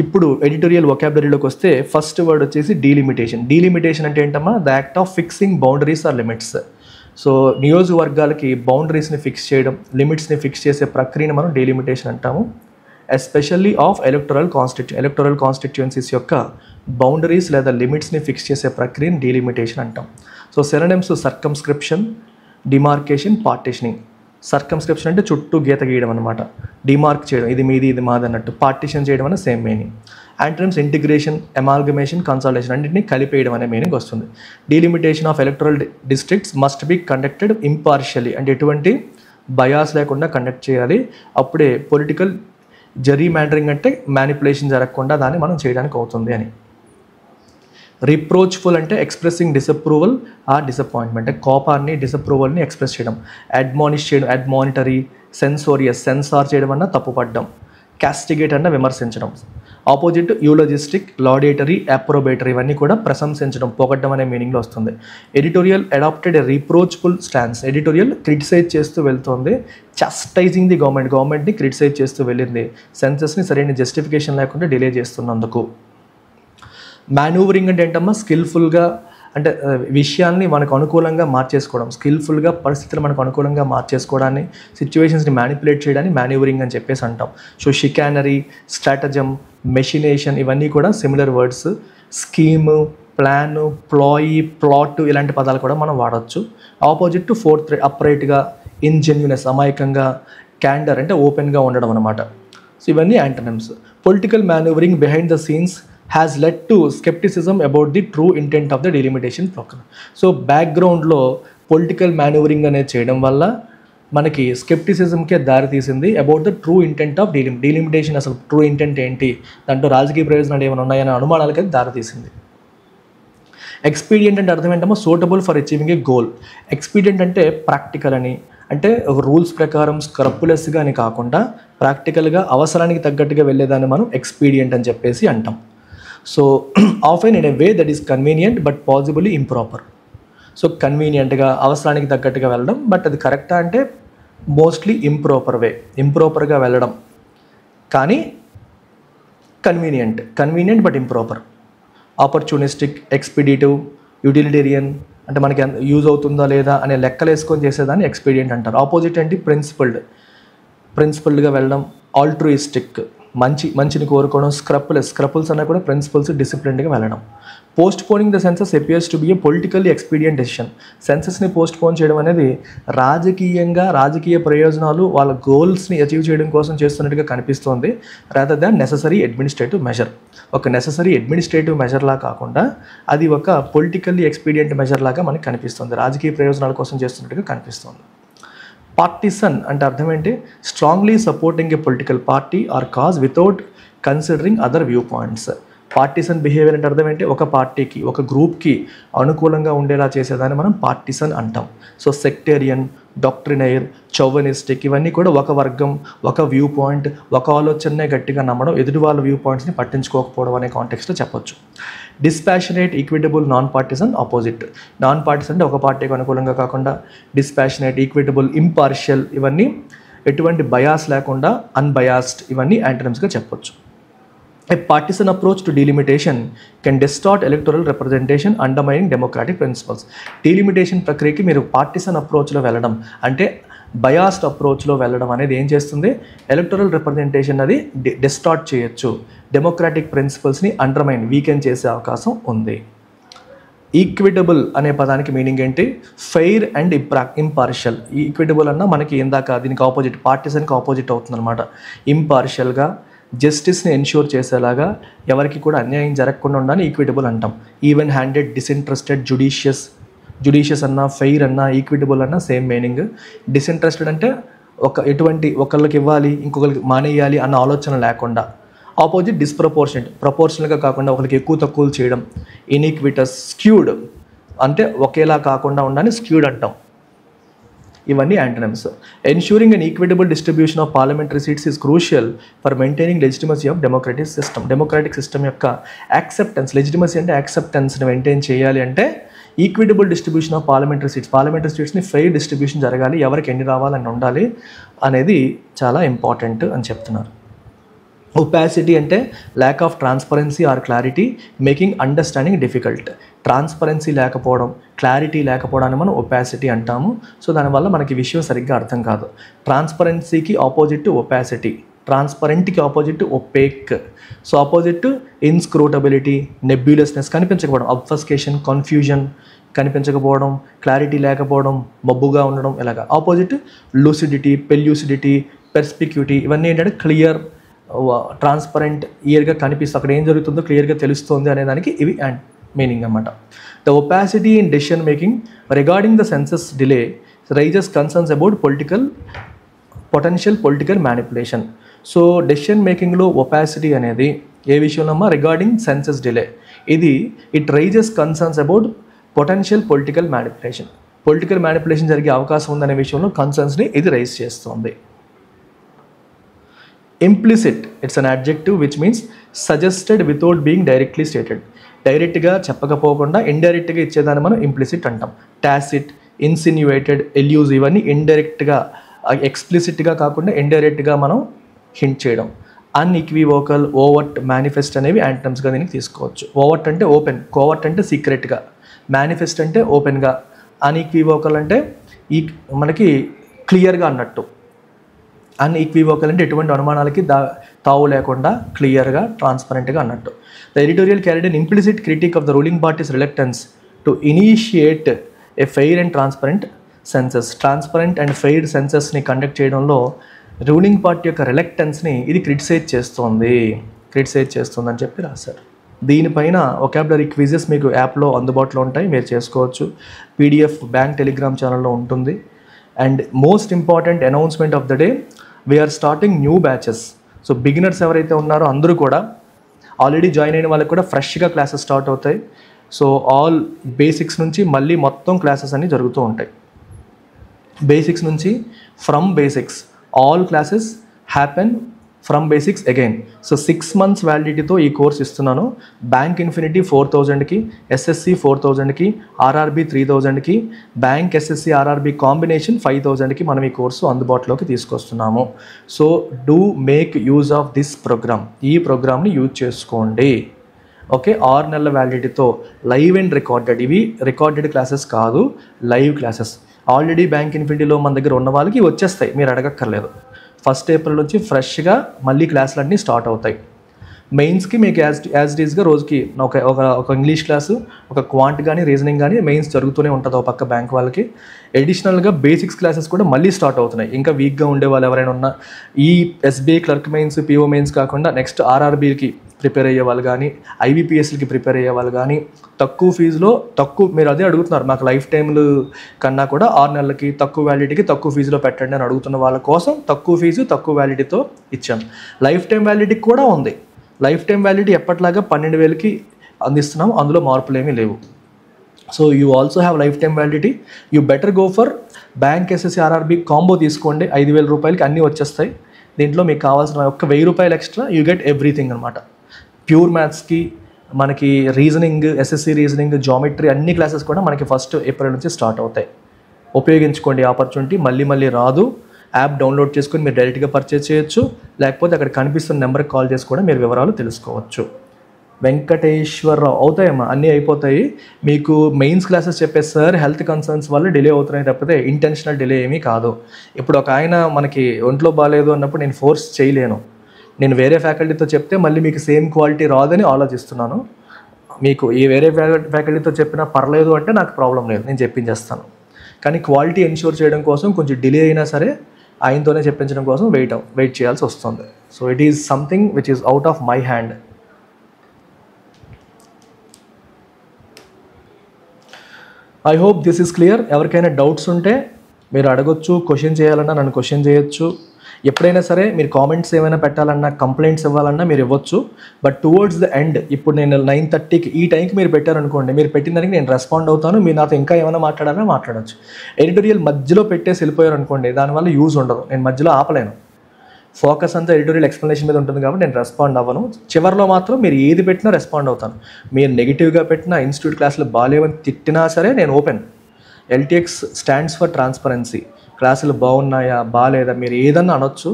ఇప్పుడు ఎడిటోరియల్ వొకాబులరీలోకి వస్తే ఫస్ట్ వర్డ్ వచ్చేసి డీలిమిటేషన్. డీలిమిటేషన్ అంటే ఏంటమ్మా? The act of fixing boundaries or limits. So నియోజకవర్గాలకి బౌండరీస్ని ఫిక్స్ చేయడం, లిమిట్స్ని ఫిక్స్ చేసే ప్రక్రియను మనం డీలిమిటేషన్ అంటాము. ఎస్పెషల్లీ ఆఫ్ ఎలక్టరల్ కాన్స్టిట్యుయెన్సీస్ యొక్క బౌండరీస్ లేదా లిమిట్స్ని ఫిక్స్ చేసే ప్రక్రియను డీలిమిటేషన్ అంటాం. So synonyms circumscription, demarcation, partitioning. Circumscription అంటే చుట్టూ గీత గీయడం అనమాట, డిమార్క్ చేయడం, ఇది మీది ఇది మాది అన్నట్టు. పార్టిషన్ చేయడం అనే same meaning. Antonyms integration, amalgamation, consolidation, అన్నింటినీ కలిపేయడం అనే మీనింగ్ వస్తుంది. Delimitation of electoral districts must be conducted impartially, అంటే ఎటువంటి బయాస్ లేకుండా కండక్ట్ చేయాలి. అప్పుడే పొలిటికల్ జెరీమాండరింగ్ అంటే మ్యానిపులేషన్ జరగకుండా దాన్ని మనం చేయడానికి అవుతుంది అని. రిప్రోచ్ఫుల్ అంటే ఎక్స్ప్రెసింగ్ డిసప్రూవల్ ఆర్ డిసప్పాయింట్మెంట్, అంటే కోపాన్ని, డిసప్రూవల్ని ఎక్స్ప్రెస్ చేయడం. అడ్మానిష్ చేయడం, అడ్మానిటరీ. సెన్సోరియస్, సెన్సార్ చేయడం అన్న తప్పుపడడం. క్యాస్టిగేట్ అన్న విమర్శించడం. ఆపోజిట్ యూలోజిస్టిక్, లాడేటరీ, అప్రోబేటరీ, ఇవన్నీ కూడా ప్రశంసించడం, పొగడ్డం అనే మీనింగ్లో వస్తుంది. ఎడిటోరియల్ అడాప్టెడ్ ఎ రిప్రోచ్ఫుల్ స్టాన్స్. ఎడిటోరియల్ క్రిటిసైజ్ చేస్తూ వెళ్తుంది. చస్టైజింగ్ ది గవర్నమెంట్ని క్రిటిసైజ్ చేస్తూ వెళ్ళింది, సెన్సెస్ని సరైన జస్టిఫికేషన్ లేకుండా డిలే చేస్తున్నందుకు. మాన్యూవరింగ్ అంటే ఏంటమ్మా? స్కిల్ఫుల్గా, అంటే విషయాల్ని మనకు అనుకూలంగా మార్చేసుకోవడం, స్కిల్ఫుల్గా పరిస్థితులు మనకు అనుకూలంగా మార్చేసుకోవడాన్ని, సిచ్యువేషన్స్ని మ్యానిపులేట్ చేయడాన్ని మాన్యూవరింగ్ అని చెప్పేసి అంటాం. సో షికానరీ, స్ట్రాటజమ్, మెషినేషన్, ఇవన్నీ కూడా similar words. Scheme, plan, ploy, plot, ఇలాంటి పదాలు కూడా మనం వాడచ్చు. ఆపోజిట్ టు ఫోర్త్ అప్రైట్గా, ఇన్జెన్యూనెస్, అమాయకంగా, క్యాండర్ అంటే ఓపెన్గా ఉండడం అనమాట. సో ఇవన్నీ antonyms. Political manoeuvring behind the scenes has led to scepticism about the true intent of the delimitation programme. So బ్యాక్గ్రౌండ్లో పొలిటికల్ మాన్యూవరింగ్ అనేది చేయడం వల్ల మనకి స్కెప్టిసిజంకే దారి తీసింది about the true intent of delimitation. అసలు ట్రూ ఇంటెంట్ ఏంటి, దాంట్లో రాజకీయ ప్రయోజనాలు ఏమైనా ఉన్నాయనే అనుమానాలకి దారి తీసింది. ఎక్స్పీడియంట్ అంటే అర్థం ఏంటమ్మా? Suitable for achieving A goal. Expedient అంటే ప్రాక్టికల్ అని, అంటే ఒక రూల్స్ ప్రకారం స్క్రప్పులెస్గా అని కాకుండా ప్రాక్టికల్గా అవసరానికి తగ్గట్టుగా వెళ్ళేదాన్ని మనం ఎక్స్పీడియంట్ అని చెప్పేసి అంటాం. So often in a way that is convenient but possibly improper. So కన్వీనియంట్గా, అవసరానికి తగ్గట్టుగా వెళ్ళడం, బట్ అది కరెక్టా అంటే మోస్ట్లీ ఇంప్రాపర్గా వెళ్ళడం, కానీ convenient but improper. Opportunistic, expeditive, utilitarian, అంటే మనకి యూజ్ అవుతుందా లేదా అనే లెక్కలు వేసుకొని చేసేదాన్ని ఎక్స్పీడియంట్ అంటారు. ఆపోజిట్ ఏంటి? ప్రిన్సిపల్డ్గా వెళ్ళడం. ఆల్ట్రూయిస్టిక్, మంచిని కోరుకోవడం. స్క్రపుల్స్ అన్న కూడా ప్రిన్సిపల్స్, డిసిప్లిన్డ్గా వెళ్ళడం. Postponing the census appears to be a politically expedient decision. సెన్సస్ని పోస్ట్ పోన్ చేయడం అనేది రాజకీయ ప్రయోజనాలు, వాళ్ళ గోల్స్ని అచీవ్ చేయడం కోసం చేస్తున్నట్టుగా కనిపిస్తోంది, rather than necessary administrative measure. ఒక నెససరీ అడ్మినిస్ట్రేటివ్ మెజర్లా కాకుండా అది ఒక పొలిటికల్లీ ఎక్స్పీడియంట్ మెజర్ లాగా మనకి కనిపిస్తుంది, రాజకీయ ప్రయోజనాల కోసం చేస్తున్నట్టుగా కనిపిస్తుంది. పార్టిసన్ అంటే అర్థం ఏంటి? Strongly supporting A political party or cause without considering other view points. Partisan behaviour అంటే అర్థం ఏంటి? ఒక పార్టీకి, ఒక గ్రూప్కి అనుకూలంగా ఉండేలా చేసేదాన్ని మనం పార్టిసన్ అంటాం. సో సెక్టేరియన్, డాక్ట్రినైర్, చౌవనిస్టిక్, ఇవన్నీ కూడా ఒక వర్గం, ఒక వ్యూ పాయింట్, ఒక ఆలోచననే గట్టిగా నమ్మడం, ఎదుటి వాళ్ళ వ్యూ పాయింట్స్ని పట్టించుకోకపోవడం అనే కాంటెక్స్ట్లో చెప్పొచ్చు. Dispassionate, equitable, non partisan opposite. Non partisan అంటే ఒక పార్టీకి అనుకూలంగా కాకుండా, డిస్పాషనేట్, ఈక్విటబుల్, ఇంపార్షియల్, ఇవన్నీ ఎటువంటి బయాస్ లేకుండా అన్బయాస్డ్, ఇవన్నీ యాంటోనిమ్స్గా చెప్పొచ్చు. A partisan approach to delimitation can distort electoral representation, undermining democratic principles. Delimitation ప్రక్రియకి మీరు పార్టిసన్ అప్రోచ్లో వెళ్ళడం అంటే బయాస్డ్ అప్రోచ్లో వెళ్ళడం అనేది ఏం చేస్తుంది? ఎలక్టరల్ రిప్రజెంటేషన్ అది డిస్టార్ట్ చేయొచ్చు, డెమోక్రాటిక్ ప్రిన్సిపల్స్ని అండర్మైన్, వీకెన్ చేసే అవకాశం ఉంది. ఈక్విటబుల్ అనే పదానికి మీనింగ్ ఏంటి? Fair and impartial. ఈక్విటబుల్ అన్న మనకి ఇందాక దీనికి ఆపోజిట్, పార్టిసన్కి ఆపోజిట్ అవుతుంది అనమాట. ఇంపార్షియల్గా, జస్టిస్ని ఎన్ష్యూర్ చేసేలాగా, ఎవరికి కూడా అన్యాయం జరగకుండా ఉండాలని ఈక్విటబుల్ అంటాం. ఈవెన్ హ్యాండెడ్, డిసింట్రెస్టెడ్, జుడిషియస్ అన్న, ఫెయిర్ అన్న, ఈక్విటబుల్ అన్న సేమ్ మీనింగ్. డిసింట్రెస్టెడ్ అంటే ఒకళ్ళకి ఇవ్వాలి ఇంకొకరికి మానేయాలి అన్న ఆలోచన లేకుండా. ఆపోజిట్ డిస్ప్రపోర్షనెట్, ప్రపోర్షనల్గా కాకుండా ఒకరికి ఎక్కువ తక్కువలు చేయడం. ఇన్ఈక్విటస్, స్క్యూడ్ అంటే ఒకేలా కాకుండా ఉండాలని స్క్యూడ్ అంటాం. ఇవన్నీ antonyms. Ensuring an equitable distribution of parliamentary seats is crucial for maintaining legitimacy of democratic system. Democratic system యొక్క యాక్సెప్టెన్స్, లెజిటిమసీ అంటే యాక్సెప్టెన్స్ని మెయింటైన్ చేయాలి అంటే ఈక్విటబుల్ డిస్ట్రిబ్యూషన్ ఆఫ్ పార్లమెంటరీ సీట్స్ని ఫెయిర్ డిస్ట్రిబ్యూషన్ జరగాలి, ఎవరికి ఎన్ని రావాలని ఉండాలి అనేది చాలా ఇంపార్టెంట్ అని చెప్తున్నారు. ఒపాసిటీ అంటే lack of transparency or clarity making understanding difficult. Transparency లేకపోవడం, క్లారిటీ లేకపోవడాన్ని మనం ఒపాసిటీ అంటాము. సో దానివల్ల మనకి విషయం సరిగ్గా అర్థం కాదు. ట్రాన్స్పరెన్సీకి ఆపోజిట్ ఒపాసిటీ, ట్రాన్స్పరెంట్కి opposite opaque. So opposite inscrutability, nebulousness, కనిపించకపోవడం, అబ్ఫస్కేషన్, కన్ఫ్యూజన్, కనిపించకపోవడం, క్లారిటీ లేకపోవడం, మబ్బుగా ఉండడం. ఇలాగా ఆపోజిట్ లూసిడిటీ, పెల్యూసిడిటీ, పెర్స్పిక్యూటీ. ఇవన్నీ ఏంటంటే క్లియర్, ట్రాన్స్పరెంట్, క్లియర్గా కనిపిస్తుంది, అక్కడ ఏం జరుగుతుందో క్లియర్గా తెలుస్తుంది అనే దానికి ఇవి అండ్ మీనింగ్ అన్నమాట. The opacity in decision making regarding the census delay raises concerns about potential political manipulation. So decision మేకింగ్లో ఒపాసిటీ అనేది ఏ విషయంలో రిగార్డింగ్ సెన్సస్ డిలే, ఇది it raises concerns about potential political manipulation. Political manipulation జరిగే అవకాశం ఉందనే విషయంలో కన్సర్న్స్ని ఇది రైజ్ చేస్తుంది. Implicit, it's an adjective which means suggested without being directly stated. డైరెక్ట్గా చెప్పకపోకుండా ఇండైరెక్ట్గా ఇచ్చేదాన్ని మనం ఇంప్లిసిట్ అంటాం. టాసిట్, ఇన్సిన్యుయేటెడ్, ఎల్యూజివ్ అని ఇండైరెక్ట్గా, ఎక్స్ప్లిసిట్గా కాకుండా ఇండైరెక్ట్గా మనం హింట్ చేయడం. అన్ఈక్వివోకల్, ఓవర్ట్, మేనిఫెస్ట్ అనేవి యాంటమ్స్గా దీనికి తీసుకోవచ్చు. ఓవర్ట్ అంటే ఓపెన్, కోవర్ట్ అంటే సీక్రెట్గా, మేనిఫెస్ట్ అంటే ఓపెన్గా, అన్ఈక్వివోకల్ అంటే మనకి క్లియర్గా అన్నట్టు, అన్ఈక్వివోకల్ అంటే ఎటువంటి అనుమానాలకి తావు లేకుండా క్లియర్గా, ట్రాన్స్పరెంట్గా అన్నట్టు. The editorial carried an implicit critique of the ruling party's reluctance to initiate a fair and transparent census. Transparent and fair సెన్సస్ని కండక్ట్ చేయడంలో రూలింగ్ పార్టీ యొక్క రిలక్టెన్స్ని ఇది క్రిటిసైజ్ చేస్తుందని చెప్పి రాశారు. దీనిపైన ఒకాబులరీ క్విజెస్ మీకు యాప్లో అందుబాటులో ఉంటాయి, మీరు చేసుకోవచ్చు. పీడిఎఫ్ బ్యాంక్ టెలిగ్రామ్ ఛానల్లో ఉంటుంది. And most important announcement of the day, we are starting new batches. So beginners ఎవరైతే ఉన్నారో అందరూ కూడా, ఆల్రెడీ జాయిన్ అయిన వాళ్ళకి కూడా ఫ్రెష్గా క్లాసెస్ స్టార్ట్ అవుతాయి. సో ఆల్ బేసిక్స్ నుంచి మళ్ళీ మొత్తం క్లాసెస్ అన్నీ జరుగుతూ ఉంటాయి. బేసిక్స్ నుంచి, from basics, all classes happen from basics again. So 6 months వ్యాలిడిటీతో ఈ కోర్స్ ఇస్తున్నాను. బ్యాంక్ ఇన్ఫినిటీ 4000కి, ఎస్ఎస్సి 4000కి, ఆర్ఆర్బీ 3000కి, బ్యాంక్ ఎస్ఎస్సి ఆర్ఆర్బీ కాంబినేషన్ 5000కి మనం ఈ కోర్సు అందుబాటులోకి తీసుకొస్తున్నాము. So do make use of this programme. ఈ ప్రోగ్రామ్ని యూజ్ చేసుకోండి. ఓకే, 6 నెలల వ్యాలిడిటీతో లైవ్ అండ్ రికార్డెడ్. ఇవి రికార్డెడ్ క్లాసెస్ కాదు, లైవ్ క్లాసెస్. ఆల్రెడీ బ్యాంక్ ఇన్ఫినిటీలో మన దగ్గర ఉన్న వాళ్ళకి వచ్చేస్తాయి, మీరు అడగక్కర్లేదు. 1st April నుంచి ఫ్రెష్గా మళ్ళీ క్లాసులన్నీ స్టార్ట్ అవుతాయి. మెయిన్స్కి మీకు యాజ్ డీస్గా రోజుకి ఒక ఇంగ్లీష్ క్లాసు, ఒక క్వాంట్ కానీ, రీజనింగ్ కానీ మెయిన్స్ జరుగుతూనే ఉంటుంది ఒక పక్క బ్యాంక్ వాళ్ళకి. అడిషనల్గా బేసిక్స్ క్లాసెస్ కూడా మళ్ళీ స్టార్ట్ అవుతున్నాయి. ఇంకా వీక్గా ఉండే వాళ్ళు ఎవరైనా ఉన్నా, ఈ SBI clerk mains, PO mains కాకుండా నెక్స్ట్ ఆర్ఆర్బీకి ప్రిపేర్ అయ్యే వాళ్ళు కానీ, ఐబీపీఎస్లకి ప్రిపేర్ అయ్యే వాళ్ళు కానీ, తక్కువ ఫీజులో మీరు అదే అడుగుతున్నారు, మాకు లైఫ్ టైంలు కన్నా కూడా 6 నెలలకి తక్కువ వ్యాలిడిటీకి తక్కువ ఫీజులో పెట్టండి అని అడుగుతున్న వాళ్ళ కోసం తక్కువ ఫీజు తక్కువ వ్యాలిడిటీతో ఇచ్చాం. లైఫ్ టైం వ్యాలిడిటీ కూడా ఉంది. లైఫ్ టైం వ్యాలిడిటీ ఎప్పటిలాగా 12,000కి అందిస్తున్నాం, అందులో మార్పులు ఏమీ లేవు. So you also have life time validity. You better go for bank SSC RRB combo తీసుకోండి. 5,000 రూపాయలకి అన్నీ వచ్చేస్తాయి. దీంట్లో మీకు కావాల్సిన ఒక్క 1,000 రూపాయలు ఎక్స్ట్రా యూ గెట్ ఎవ్రీథింగ్ అనమాట. ప్యూర్ మ్యాథ్స్కి, మనకి రీజనింగ్, ఎస్ఎస్సి రీజనింగ్, జామెట్రీ అన్ని క్లాసెస్ కూడా మనకి 1st April నుంచి స్టార్ట్ అవుతాయి. ఉపయోగించుకోండి ఆపర్చునిటీ, మళ్ళీ రాదు. యాప్ డౌన్లోడ్ చేసుకొని మీరు డైరెక్ట్గా పర్చేస్ చేయొచ్చు, లేకపోతే అక్కడ కనిపిస్తున్న నెంబర్కి కాల్ చేసి కూడా మీరు వివరాలు తెలుసుకోవచ్చు. వెంకటేశ్వరరావు, అవుతాయమ్మా, అన్నీ అయిపోతాయి. మీకు మెయిన్స్ క్లాసెస్ చెప్పే సార్ హెల్త్ కన్సర్న్స్ వల్ల డిలే అవుతున్నాయి తప్పితే ఇంటెన్షనల్ డిలే ఏమీ కాదు. ఇప్పుడు ఒక ఆయన మనకి ఒంట్లో బాగాలేదు అన్నప్పుడు నేను ఫోర్స్ చేయలేను. నేను వేరే ఫ్యాకల్టీతో చెప్తే మళ్ళీ మీకు సేమ్ క్వాలిటీ రాదని ఆలోచిస్తున్నాను. మీకు ఈ వేరే ఫ్యాకల్టీతో చెప్పినా పర్లేదు అంటే నాకు ప్రాబ్లం లేదు, నేను చెప్పించేస్తాను. కానీ క్వాలిటీ ఎన్ష్యూర్ చేయడం కోసం కొంచెం డిలే అయినా సరే ఆయనతోనే చెప్పించడం కోసం వెయిట్ చేయాల్సి వస్తుంది. So it is something which is out of my hand. I hope this is clear. ఎవరికైనా డౌట్స్ ఉంటే మీరు అడగొచ్చు, క్వశ్చన్ చేయాలన్నా నన్ను క్వశ్చన్ చేయొచ్చు. ఎప్పుడైనా సరే మీరు కామెంట్స్ ఏమైనా పెట్టాలన్నా, కంప్లైంట్స్ ఇవ్వాలన్నా మీరు ఇవ్వచ్చు. బట్ టువర్డ్స్ ద ఎండ్, ఇప్పుడు నేను 9:30కి ఈ టైంకి మీరు పెట్టారనుకోండి, మీరు పెట్టిన దానికి నేను రెస్పాండ్ అవుతాను. మీరు నాతో ఇంకా ఏమైనా మాట్లాడాలన్నా మాట్లాడచ్చు. ఎడిటోరియల్ మధ్యలో పెట్టేసి వెళ్ళిపోయారు అనుకోండి, దానివల్ల యూజ్ ఉండదు. నేను మధ్యలో ఆపలేను. ఫోకస్ అంతా ఎడిటోరియల్ ఎక్స్ప్లెనేషన్ మీద ఉంటుంది కాబట్టి నేను రెస్పాండ్ అవ్వను. చివరిలో మాత్రం మీరు ఏది పెట్టినా రెస్పాండ్ అవుతాను. మీరు నెగిటివ్గా పెట్టినా, ఇన్స్టిట్యూట్ క్లాసులు బాగాలేవని తిట్టినా సరే నేను open. LTX stands for transparency. క్లాసులు బాగున్నాయా బాగాలేదా మీరు ఏదన్నా అనొచ్చు,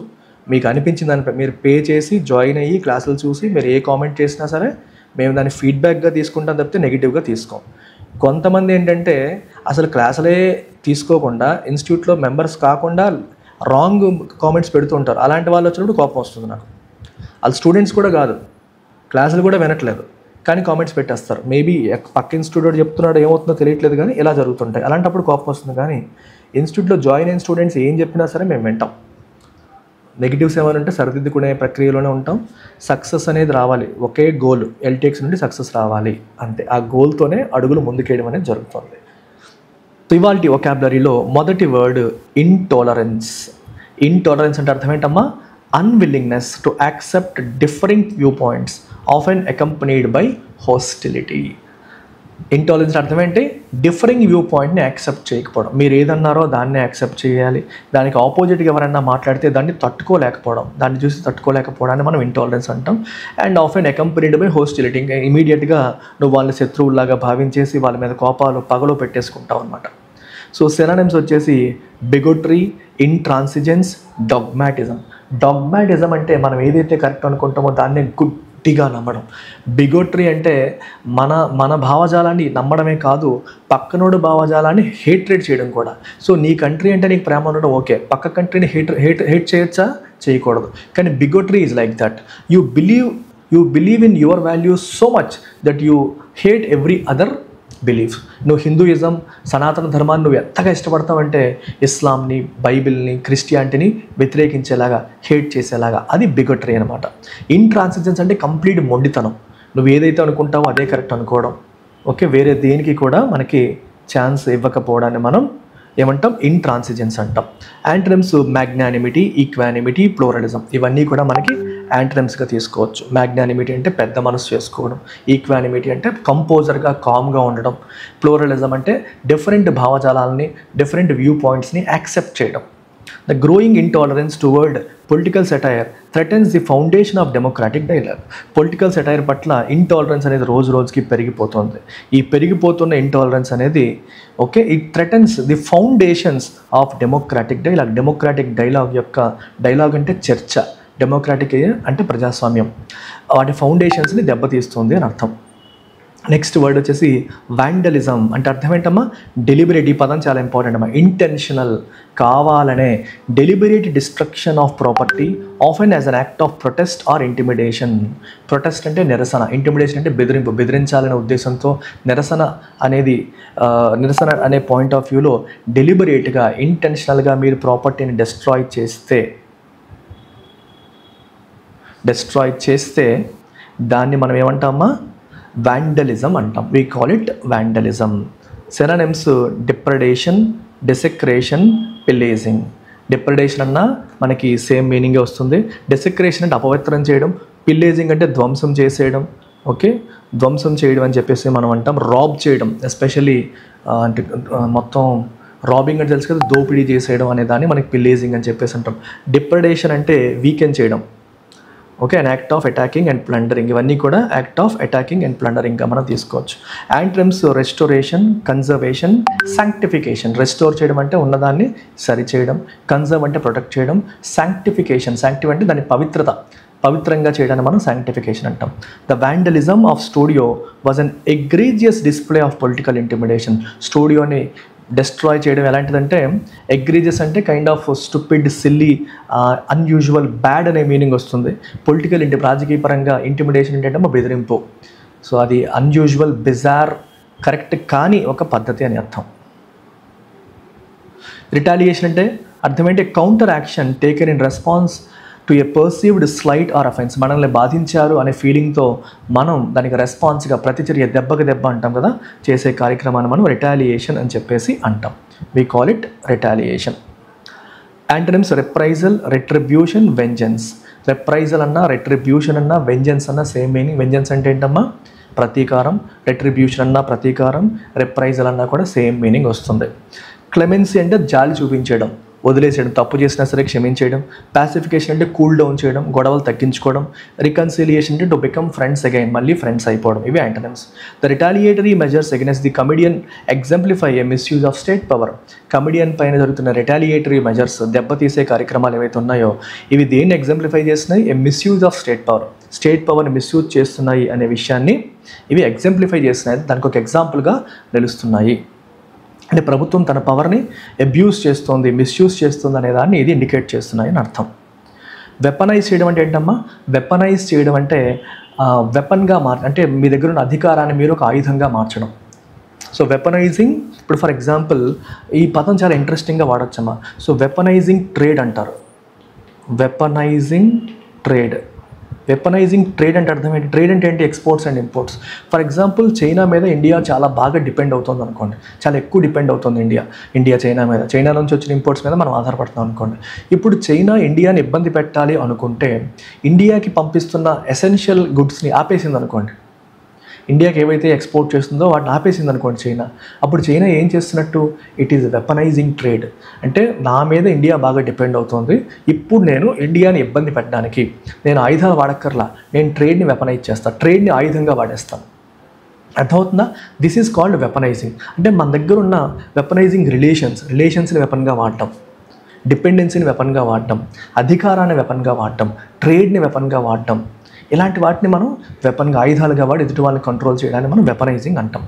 మీకు అనిపించిన దానిపై మీరు పే చేసి జాయిన్ అయ్యి క్లాసులు చూసి మీరు ఏ కామెంట్ చేసినా సరే మేము దాన్ని ఫీడ్బ్యాక్గా తీసుకుంటాం తప్పితే నెగిటివ్గా తీసుకోం. కొంతమంది ఏంటంటే అసలు క్లాసులే తీసుకోకుండా ఇన్స్టిట్యూట్లో మెంబర్స్ కాకుండా రాంగ్ కామెంట్స్ పెడుతూ ఉంటారు. అలాంటి వాళ్ళు వచ్చినప్పుడు కోపం వస్తుంది నాకు. వాళ్ళు స్టూడెంట్స్ కూడా కాదు, క్లాసులు కూడా వినట్లేదు, కానీ కామెంట్స్ పెట్టేస్తారు. మేబీ పక్క ఇన్స్టిట్యూట్ చెప్తున్నాడు ఏమవుతుందో తెలియట్లేదు, కానీ ఇలా జరుగుతుంటాయి. అలాంటప్పుడు కోపం వస్తుంది. కానీ ఇన్స్టిట్యూట్లో జాయిన్ అయిన స్టూడెంట్స్ ఏం చెప్పినా సరే మేము వింటాం. నెగిటివ్స్ ఏమైనా ఉంటే సరిదిద్దుకునే ప్రక్రియలోనే ఉంటాం. సక్సెస్ అనేది రావాలి, ఒకే గోల్, ఎల్టీఎక్స్ నుండి సక్సెస్ రావాలి అంతే. ఆ గోల్తోనే అడుగులు ముందుకేయడం అనేది జరుగుతుంది. ఇవాల్టి వొకాబులరీలో మొదటి వర్డ్ ఇంటాలరెన్స్. ఇంటాలరెన్స్ అంటే అర్థం ఏంటమ్మా? Unwillingness to accept different view points often accompanied by hostility. Intolerance అర్థం ఏంటి? డిఫరింగ్ వ్యూ పాయింట్ని యాక్సెప్ట్ చేయకపోవడం. మీరు ఏదన్నారో దాన్ని యాక్సెప్ట్ చేయాలి, దానికి ఆపోజిట్గా ఎవరైనా మాట్లాడితే దాన్ని తట్టుకోలేకపోవడం, దాన్ని చూసి తట్టుకోలేకపోవడాన్ని మనం ఇంటాలరెన్స్ అంటాం. And often accompanied by hostility, ఇంకా ఇమీడియట్గా నువ్వు వాళ్ళ శత్రువులాగా భావించేసి వాళ్ళ మీద కోపాలు పగలు పెట్టేసుకుంటావు అనమాట. సో సినానిమ్స్ వచ్చేసి బిగోట్రీ, ఇంట్రాన్సిజెన్స్, డాగ్మాటిజం. డాగ్మాటిజం అంటే మనం ఏదైతే కరెక్ట్ అనుకుంటామో దాన్నే గుడ్డిగా నమ్మడం. బిగోట్రీ అంటే మన భావజాలాన్ని నమ్మడమే కాదు, పక్కనోడు భావజాలాన్ని హేట్రేట్ చేయడం కూడా. సో నీ కంట్రీ అంటే నీకు ప్రేమ ఉండడం ఓకే, పక్క కంట్రీని హేట్ చేయొచ్చా? చేయకూడదు. కానీ bigotry is like that. You believe in your values so much that you hate every other belief. నువ్వు హిందూయిజం, సనాతన ధర్మాన్ని నువ్వు ఎంతగా ఇష్టపడతావంటే ఇస్లాంని, బైబిల్ని, క్రిస్టియానిటీని వ్యతిరేకించేలాగా, హేట్ చేసేలాగా, అది బిగోటరీ అనమాట. ఇంట్రాన్సిజెన్స్ అంటే కంప్లీట్ మొండితనం. నువ్వు ఏదైతే అనుకుంటావో అదే కరెక్ట్ అనుకోవడం. ఓకే, వేరే దేనికి కూడా మనకి ఛాన్స్ ఇవ్వకపోవడాన్ని మనం ఏమంటాం? ఇంట్రాన్సిజెన్స్ అంటాం. Antonyms magnanimity, equanimity, pluralism. ఇవన్నీ కూడా మనకి యాంటనిమ్స్గా తీసుకోవచ్చు. మ్యాగ్నానిమిటీ అంటే పెద్ద మనసు చేసుకోవడం, ఈక్వానిమిటీ అంటే కంపోజర్గా, కామ్గా ఉండడం, ప్లూరలిజం అంటే డిఫరెంట్ భావజాలాలని, డిఫరెంట్ వ్యూ పాయింట్స్ని యాక్సెప్ట్ చేయడం. The growing intolerance towards political satire threatens the foundation of democratic dialogue. Political satire పట్ల ఇంటాలరెన్స్ అనేది రోజు రోజుకి పెరిగిపోతుంది. ఈ పెరిగిపోతున్న ఇంటాలరెన్స్ అనేది okay, it threatens the foundations of democratic dialogue. Democratic dialogue యొక్క, డైలాగ్ అంటే చర్చ, డెమోక్రాటిక్ అంటే ప్రజాస్వామ్యం, వాటి ఫౌండేషన్స్ని దెబ్బతీస్తుంది అని అర్థం. నెక్స్ట్ వర్డ్ వచ్చేసి వాండలిజం. అంటే అర్థం ఏంటమ్మా? డెలిబరేట్. ఈ పదం చాలా ఇంపార్టెంట్ అమ్మా. ఇంటెన్షనల్, కావాలనే, deliberate destruction of property often as an act of protest or intimidation. Protest అంటే నిరసన, ఇంటిమిడేషన్ అంటే బెదిరింపు, బెదిరించాలనే ఉద్దేశంతో నిరసన అనే పాయింట్ ఆఫ్ వ్యూలో డెలిబరేట్గా, ఇంటెన్షనల్గా మీరు ప్రాపర్టీని డిస్ట్రాయ్ చేస్తే దాన్ని మనం ఏమంటామా? వాండలిజం అంటాం. We call it vandalism. Synonyms depredation, desecration, pillaging. Depredation అన్నా మనకి సేమ్ మీనింగే వస్తుంది. డిసెక్రేషన్ అంటే అపవిత్రం చేయడం, పిల్లేజింగ్ అంటే ధ్వంసం చేసేయడం. ఓకే, ధ్వంసం చేయడం అని చెప్పేసి మనం అంటాం. రాబ్ చేయడం, ఎస్పెషల్లీ అంటే మొత్తం రాబింగ్ అంటే తెలుసు కదా, దోపిడీ చేసేయడం అనే దాన్ని మనకి పిల్లేజింగ్ అని చెప్పేసి అంటాం. డిప్రెడేషన్ అంటే వీకెన్ చేయడం. Okay, an act of attacking and plundering. ఇవన్నీ కూడా యాక్ట్ ఆఫ్ అటాకింగ్ అండ్ ప్లండరింగ్గా మనం తీసుకోవచ్చు. Antonyms restoration, conservation, sanctification. Restore చేయడం అంటే ఉన్నదాన్ని సరిచేయడం, కన్జర్వ్ అంటే ప్రొటెక్ట్ చేయడం, సాంక్టిఫికేషన్, సాంక్టివ్ అంటే దాని పవిత్రంగా చేయడాన్ని మనం సాంక్టిఫికేషన్ అంటాం. The vandalism of studio was an egregious display of political intimidation. స్టూడియోని డిస్ట్రాయ్ చేయడం ఎలాంటిదంటే, ఎగ్రీజియస్ అంటే kind of stupid, silly, unusual, bad అనే మీనింగ్ వస్తుంది. పొలిటికల్ రాజకీయ పరంగా ఇంటిమిడేషన్ ఏంటంటే మా బెదిరింపు. సో అది అన్యూజువల్, బిజార్, కరెక్ట్ కాని ఒక పద్ధతి అని అర్థం. రిటాలియేషన్ అంటే అర్థం ఏంటి? Counter action taken in response to a perceived slight or offence. మనల్ని బాధించారు అనే ఫీలింగ్తో మనం దానికి రెస్పాన్స్గా, ప్రతిచర్య, దెబ్బకి దెబ్బ అంటాం కదా, చేసే కార్యక్రమాన్ని మనం రిటాలియేషన్ అని చెప్పేసి అంటాం. We call it retaliation. Antonyms reprisal, retribution, vengeance. Reprisal అన్నా, రెట్రిబ్యూషన్ అన్నా, వెంజెన్స్ అన్నా సేమ్ మీనింగ్. వెంజెన్స్ అంటే ఏంటమ్మా? ప్రతీకారం. రెట్రిబ్యూషన్ అన్నా ప్రతీకారం, రెప్రైజల్ అన్నా కూడా సేమ్ మీనింగ్ వస్తుంది. క్లెమెన్సీ అంటే జాలి చూపించడం, వదిలేసేయడం, తప్పు చేసినా సరే క్షమించేయడం. పాసిఫికేషన్ అంటే కూల్ డౌన్ చేయడం, గొడవలు తగ్గించుకోవడం. రికన్సిలియేషన్ అంటే టు బికమ్ ఫ్రెండ్స్ అగైన్, మళ్ళీ ఫ్రెండ్స్ అయిపోవడం. ఇవి antonyms. The retaliatory measures against the comedian exemplify a misuse of state power. Comedian పైన జరుగుతున్న రిటాలియేటరీ మెజర్స్, దెబ్బతీసే కార్యక్రమాలు ఏవైతే ఉన్నాయో ఇవి దేన్ని ఎగ్జాంప్లిఫై చేస్తున్నాయి? A misuse of state power. State పవర్ని మిస్యూజ్ చేస్తున్నాయి అనే విషయాన్ని ఇవి ఎగ్జాంప్లిఫై చేస్తున్నాయి, దానికి ఒక ఎగ్జాంపుల్గా నిలుస్తున్నాయి. అంటే ప్రభుత్వం తన పవర్ని అబ్యూస్ చేస్తుంది, మిస్యూజ్ చేస్తుంది అనే దాన్ని ఇది ఇండికేట్ చేస్తున్నాయి అని అర్థం. వెపనైజ్ చేయడం అంటే ఏంటమ్మా? వెపనైజ్ చేయడం అంటే వెపన్గా అంటే మీ దగ్గర ఉన్న అధికారాన్ని మీరు ఒక ఆయుధంగా మార్చడం. సో వెపనైజింగ్, ఇప్పుడు ఫర్ ఎగ్జాంపుల్ ఈ పదం చాలా ఇంట్రెస్టింగ్గా వాడచ్చమ్మా. సో వెపనైజింగ్ ట్రేడ్ అంటారు. Weaponising trade. వెపనైజింగ్ ట్రేడ్ అంటే అర్థం ఏంటి? ట్రేడ్ అంటే ఏంటి? Exports and imports. For example China మీద ఇండియా చాలా బాగా డిపెండ్ అవుతుంది అనుకోండి, చాలా ఎక్కువ డిపెండ్ అవుతుంది ఇండియా చైనా మీద. చైనా నుంచి వచ్చిన ఇంపోర్ట్స్ మీద మనం ఆధారపడుతున్నాం అనుకోండి. ఇప్పుడు చైనా ఇండియాని ఇబ్బంది పెట్టాలి అనుకుంటే ఇండియాకి పంపిస్తున్న ఎసెన్షియల్ గుడ్స్ని ఆపేసింది అనుకోండి, ఇండియాకి ఏవైతే ఎక్స్పోర్ట్ చేస్తుందో వాటిని ఆపేసింది అనుకోండి చైనా. అప్పుడు చైనా ఏం చేస్తున్నట్టు? It is weaponising trade. అంటే నా మీద ఇండియా బాగా డిపెండ్ అవుతుంది, ఇప్పుడు నేను ఇండియాని ఇబ్బంది పెట్టడానికి నేను ఆయుధాలు వాడక్కర్లా, నేను ట్రేడ్ని వెపనైజ్ చేస్తాను, ట్రేడ్ని ఆయుధంగా వాడేస్తాను. అర్థమవుతుందా? This is called weaponising. అంటే మన దగ్గర ఉన్న వెపనైజింగ్ రిలేషన్స్ని వెపన్గా వాడటం, డిపెండెన్సీని వెపన్గా వాడటం, అధికారాన్ని వెపన్గా వాడటం, ట్రేడ్ని వెపన్గా వాడటం, ఇలాంటి వాటిని మనం వెపన్గా ఆయుధాలుగా వాడి ఎదుటి వాళ్ళని కంట్రోల్ చేయడానికి మనం వెపనైజింగ్ అంటాం.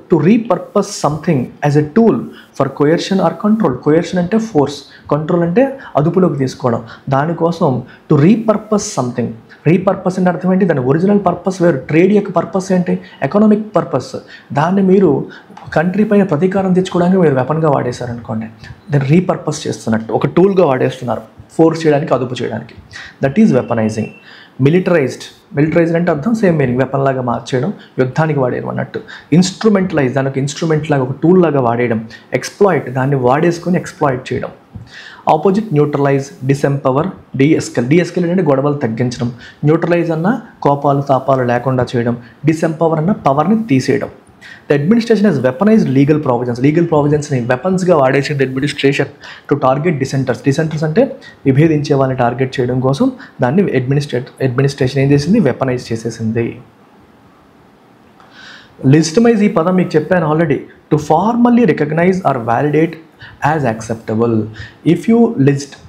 To repurpose something as a tool for coercion or control. Coercion అంటే ఫోర్స్, కంట్రోల్ అంటే అదుపులోకి తీసుకోవడం. దానికోసం టు రీపర్పస్ సంథింగ్. రీపర్పస్ అంటే అర్థం ఏంటి? దాని ఒరిజినల్ పర్పస్ వేరు. ట్రేడ్ యొక్క పర్పస్ ఏంటి? Economic purpose. దాన్ని మీరు కంట్రీ పైన ప్రతీకారం తెచ్చుకోవడానికి మీరు వెపన్గా వాడేశారనుకోండి, దాన్ని రీపర్పస్ చేస్తున్నట్టు, ఒక టూల్గా వాడేస్తున్నారు, ఫోర్స్ చేయడానికి, అదుపు చేయడానికి. That is weaponising. మిలిటరైజ్డ్ అంటే అర్థం సేమ్ మీనింగ్, వెపన్ లాగా మార్చేయడం, యుద్ధానికి వాడేయడం అన్నట్టు. ఇన్స్ట్రుమెంటలైజ్, దానికి ఇన్స్ట్రుమెంట్ లాగా, ఒక టూల్ లాగా వాడేయడం. ఎక్స్ప్లాయిట్, దాన్ని వాడేసుకొని ఎక్స్ప్లాయిట్ చేయడం. ఆపోజిట్ న్యూట్రలైజ్, డిసెంపవర్, డీఎస్కేలేట్ అంటే గొడవలు తగ్గించడం. న్యూట్రలైజ్ అన్న కోపాలు తాపాలు లేకుండా చేయడం. డిసెంపవర్ అన్న పవర్ని తీసేయడం. The administration has weaponized legal ప్రావిజన్స్ని వెపన్స్గా వాడేసింది అడ్మినిస్ట్రేషన్ టు టార్గెట్ డిసెంటర్స్ అంటే విభేదించే వాళ్ళని టార్గెట్ చేయడం కోసం దాన్ని అడ్మినిస్ట్రేషన్ ఏం చేసింది? వెపనైజ్ చేసేసింది. లెజిటిమైజ్, ఈ పదం మీకు చెప్పాను already. To formally recognise or validate as acceptable.